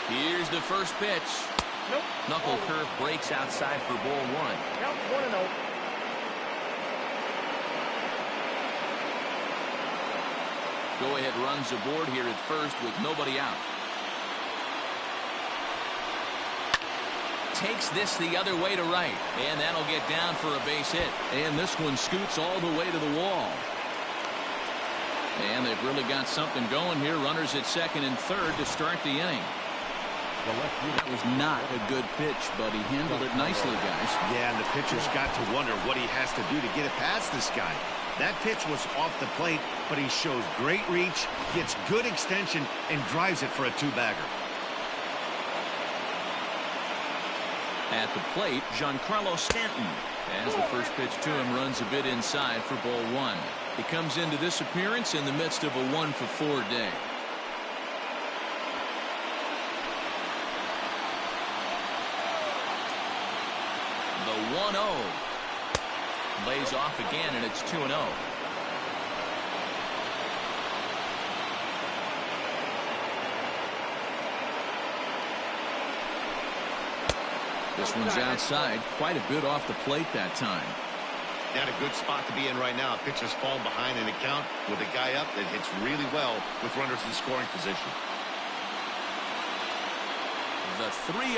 S1: Here's the first pitch.
S4: Nope.
S1: Knuckle curve breaks outside for ball 1.
S4: Count 1-0.
S1: Go-ahead runs aboard here at first with nobody out. Takes this the other way to right, and that'll get down for a base hit. And this one scoots all the way to the wall. And they've really got something going here. Runners at second and third to start the inning. That was not a good pitch, but he handled it nicely, guys.
S2: Yeah, and the pitcher's got to wonder what he has to do to get it past this guy. That pitch was off the plate, but he shows great reach, gets good extension, and drives it for a two-bagger.
S1: At the plate, Giancarlo Stanton. As the first pitch to him runs a bit inside for ball one. He comes into this appearance in the midst of a 1-for-4 day. The 1-0. Lays off again, and it's 2-0. This one's outside, quite a bit off the plate that time.
S2: Not a good spot to be in right now. Pitcher's falling behind in the count with a guy up that hits really well with runners in scoring position.
S1: The 3-0.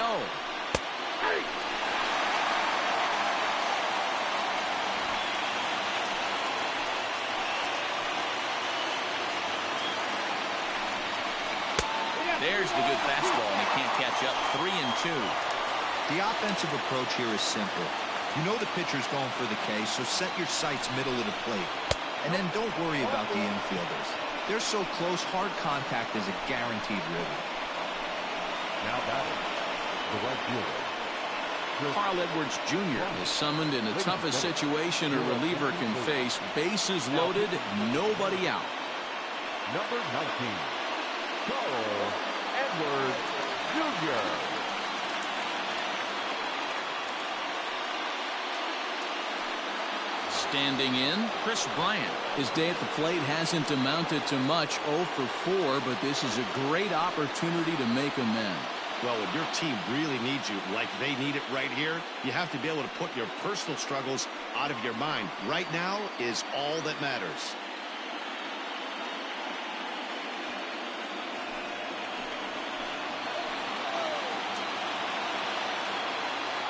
S1: There's the good fastball, and he can't catch up. 3-2.
S5: The offensive approach here is simple. You know the pitcher's going for the K, so set your sights middle of the plate. And then don't worry about the infielders. They're so close, hard contact is a guaranteed ribby.
S3: Now batting, the right fielder.
S1: Carl Edwards Jr. is summoned in the toughest situation a reliever can face. Bases loaded, nobody out.
S3: Number 19, Carl Edwards Jr.
S1: Standing in, Chris Bryant. His day at the plate hasn't amounted to much, 0 for 4, but this is a great opportunity to make amends.
S2: Well, when your team really needs you like they need it right here, you have to be able to put your personal struggles out of your mind. Right now is all that matters.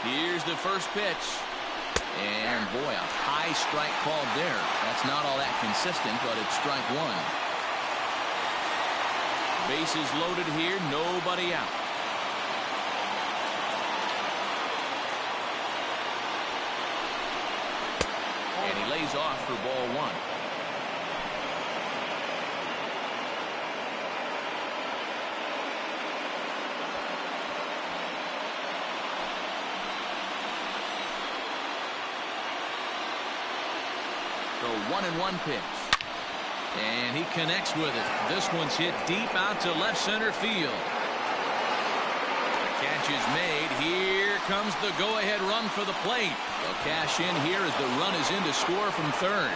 S1: Here's the first pitch. And boy, a high strike called there. That's not all that consistent, but it's strike one. Bases loaded here, nobody out. And he lays off for ball one. The 1-1 pitch. And he connects with it. This one's hit deep out to left center field. The catch is made. Here comes the go-ahead run for the plate. They'll cash in here as the run is in to score from third.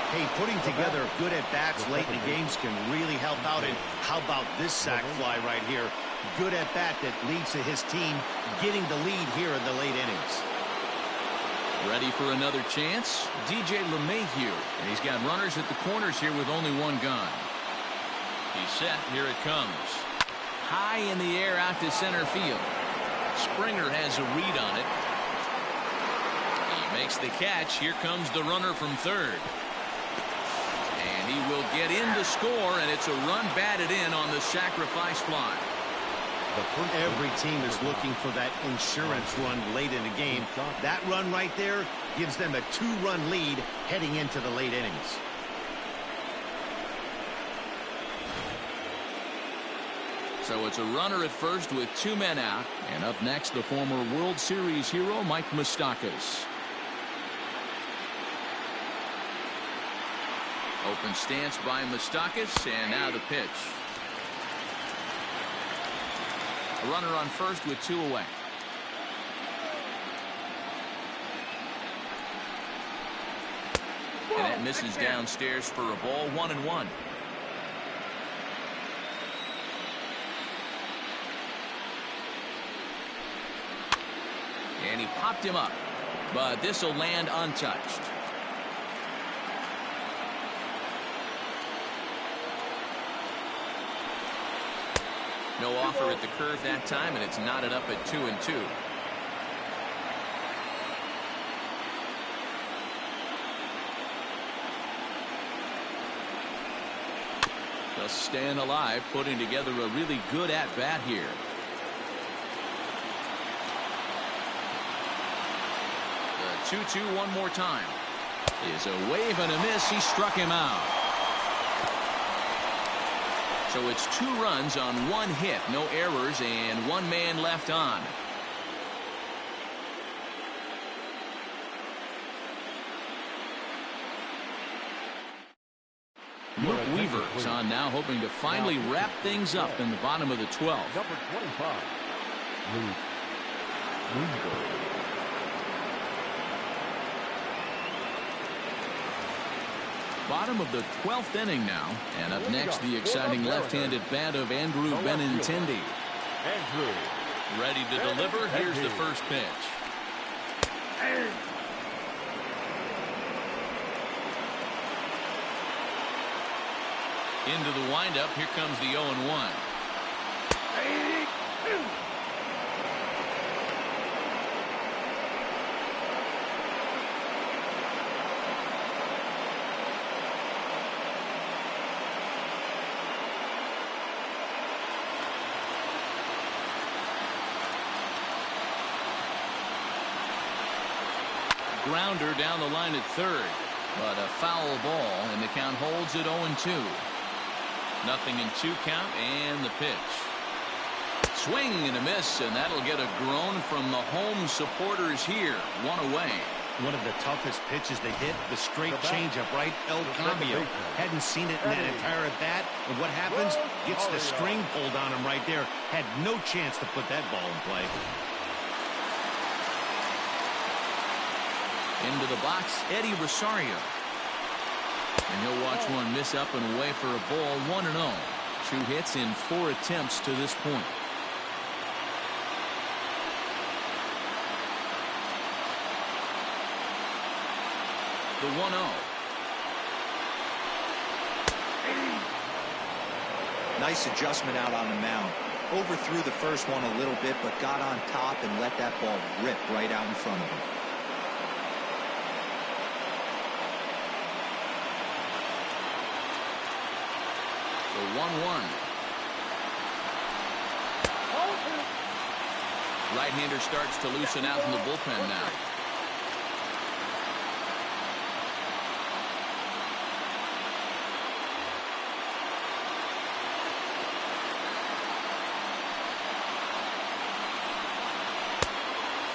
S2: Hey, putting together good at-bats late in the games can really help out. And how about this sac fly right here? Good at-bat that leads to his team getting the lead here in the late innings.
S1: Ready for another chance? DJ LeMahieu. And he's got runners at the corners here with only one gone. He's set. Here it comes. High in the air out to center field. Springer has a read on it. He makes the catch. Here comes the runner from third. And he will get in to score, and it's a run batted in on the sacrifice fly.
S2: Every team is looking for that insurance run late in the game. That run right there gives them a 2-run lead heading into the late innings.
S1: So it's a runner at first with 2 men out. And up next, the former World Series hero, Mike Moustakas. Open stance by Moustakas, and now the pitch. A runner on first with 2 away. And that misses downstairs for a ball. 1-1. And he popped him up, but this will land untouched. No offer at the curve that time, and it's knotted up at 2-2. Just staying alive, putting together a really good at-bat here. The 2-2 one more time. Is a wave and a miss. He struck him out. So it's 2 runs on 1 hit, no errors, and 1 man left on. Luke Weaver's on now, hoping to finally wrap things up in the bottom of the 12th.
S3: Number 25, Luke Weaver.
S1: Bottom of the 12th inning now, and up next the exciting left-handed bat of Andrew Benintendi.
S3: Andrew.
S1: Ready to deliver. Here's the first pitch. Into the windup. Here comes the 0-1. Grounder down the line at third, but a foul ball, and the count holds at 0-2. Nothing in 2 count, and the pitch. Swing and a miss, and that'll get a groan from the home supporters here. 1 away.
S2: One of the toughest pitches they hit, the straight changeup, right? El Cambio. Hadn't seen it in that entire at bat, and what happens? Gets the string pulled on him right there. Had no chance to put that ball in play.
S1: Into the box, Eddie Rosario. And he'll watch one miss up and away for a ball. 1-0. 2 hits in 4 attempts to this point. The 1-0.
S5: Nice adjustment out on the mound. Overthrew the first one a little bit, but got on top and let that ball rip right out in front of him.
S1: The 1-1. Right-hander starts to loosen out in the bullpen now.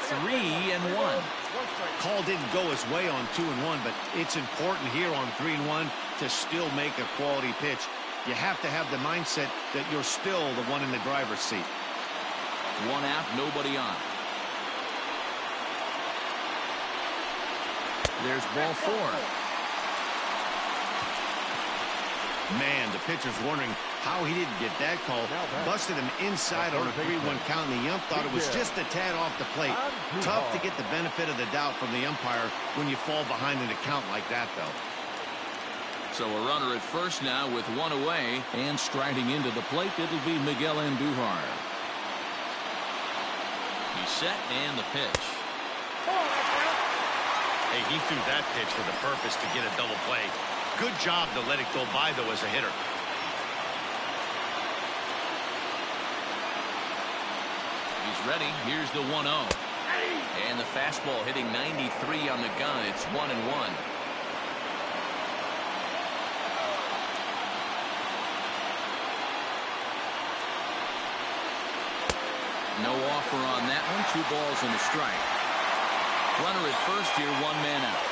S1: Three and 1.
S2: Call didn't go his way on 2-1, but it's important here on 3-1 to still make a quality pitch. You have to have the mindset that you're still the one in the driver's seat.
S1: 1 out, nobody on. There's ball 4.
S2: Man, the pitcher's wondering how he didn't get that call. Busted him inside on a 3-1 count, and the ump thought it was just a tad off the plate. Tough to get the benefit of the doubt from the umpire when you fall behind in a count like that, though.
S1: So a runner at first now with 1 away, and striding into the plate, it'll be Miguel Andujar. He's set, and the pitch.
S2: Hey, he threw that pitch with a purpose to get a double play. Good job to let it go by, though, as a hitter.
S1: He's ready. Here's the 1-0. And the fastball hitting 93 on the gun. It's 1-1. No offer on that one. 2 balls and a strike. Runner at first here, 1 man out.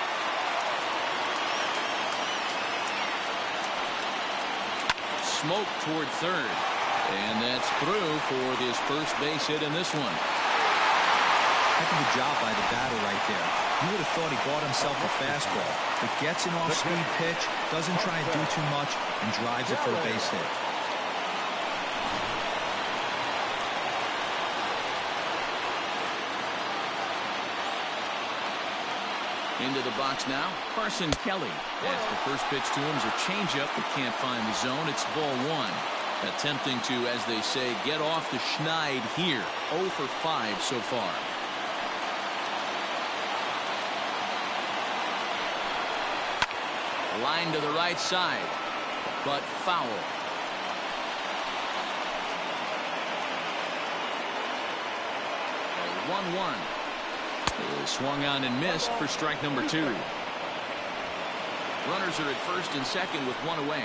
S1: Smoke toward third. And that's through for his first base hit in this one.
S5: Heck of a job by the batter right there. You would have thought he bought himself a fastball, but gets an off-speed pitch, doesn't try and do too much, and drives it for a base hit.
S1: Into the box now, Carson Kelly. As the first pitch to him is a changeup that can't find the zone. It's ball 1. Attempting to, as they say, get off the schneid here. 0 for 5 so far. Line to the right side, but foul. 1-1. Swung on and missed for strike number 2. Runners are at first and second with one away.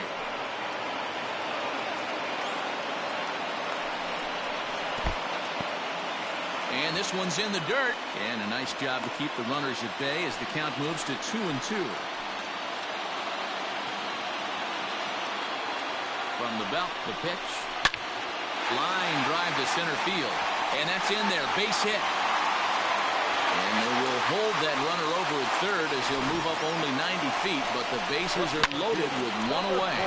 S1: And this one's in the dirt. And a nice job to keep the runners at bay as the count moves to 2-2. From the belt, the pitch. Line drive to center field. And that's in there. Base hit. And they will hold that runner over at third as he'll move up only 90 feet. But the bases are loaded with one away.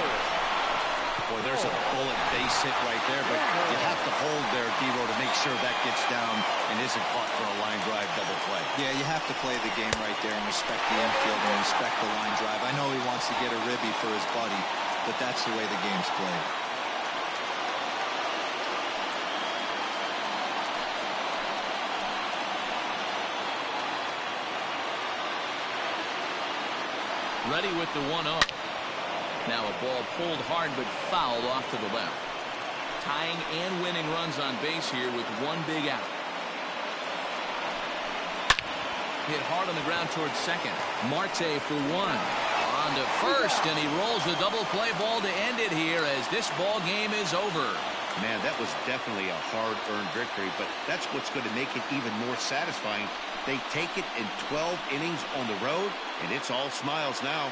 S2: Boy, there's a bullet base hit right there. But you have to hold there, Devo, to make sure that gets down and isn't caught for a line drive double play.
S5: Yeah, you have to play the game right there and respect the infield and respect the line drive. I know he wants to get a ribby for his buddy, but that's the way the game's played.
S1: Ready with the 1-0. Now a ball pulled hard but fouled off to the left. Tying and winning runs on base here with one big out. Hit hard on the ground towards second. Marte for 1. On to first, and he rolls a double play ball to end it here as this ball game is over.
S2: Man, that was definitely a hard-earned victory, but that's what's going to make it even more satisfying. They take it in 12 innings on the road, and it's all smiles now.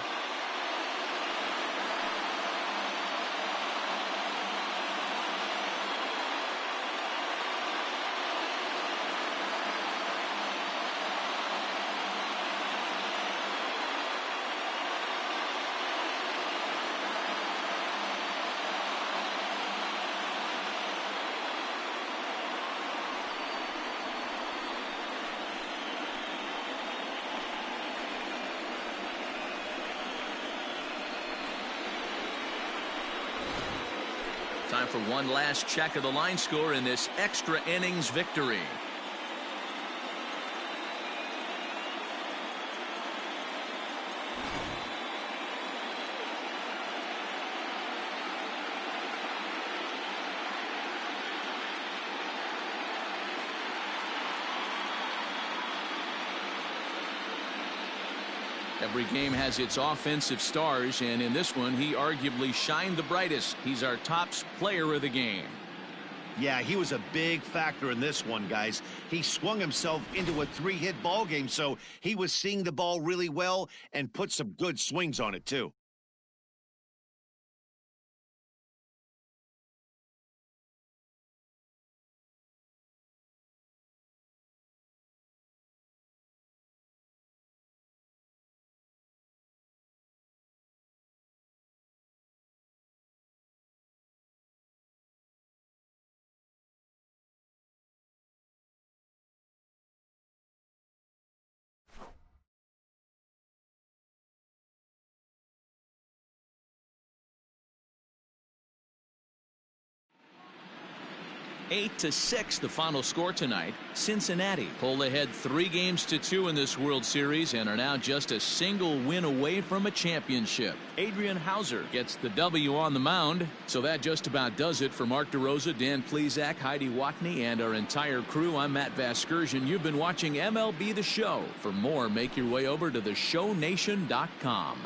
S1: Time for one last check of the line score in this extra innings victory. Every game has its offensive stars, and in this one, he arguably shined the brightest. He's our top player of the game.
S2: Yeah, he was a big factor in this one, guys. He swung himself into a 3-hit ball game, so he was seeing the ball really well and put some good swings on it, too.
S1: Eight to 6 the final score tonight. Cincinnati pulled ahead 3-2 in this World Series and are now just a single win away from a championship. Adrian Hauser gets the W on the mound. So that just about does it for Mark DeRosa, Dan Plesac, Heidi Watney, and our entire crew. I'm Matt Vasgersian. You've been watching MLB The Show. For more, make your way over to theshownation.com.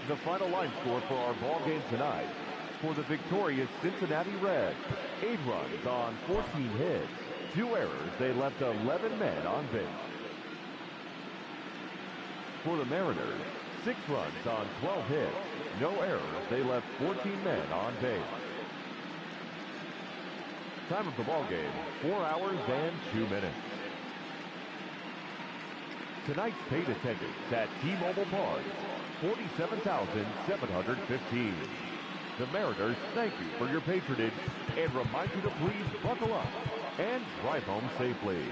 S3: The final line score for our ball game tonight. For the victorious Cincinnati Reds, 8 runs on 14 hits, 2 errors. They left 11 men on base. For the Mariners, 6 runs on 12 hits, no errors. They left 14 men on base. Time of the ball game, 4 hours and 2 minutes. Tonight's paid attendance at T-Mobile Park, 47,715. The Mariners thank you for your patronage and remind you to please buckle up and drive home safely.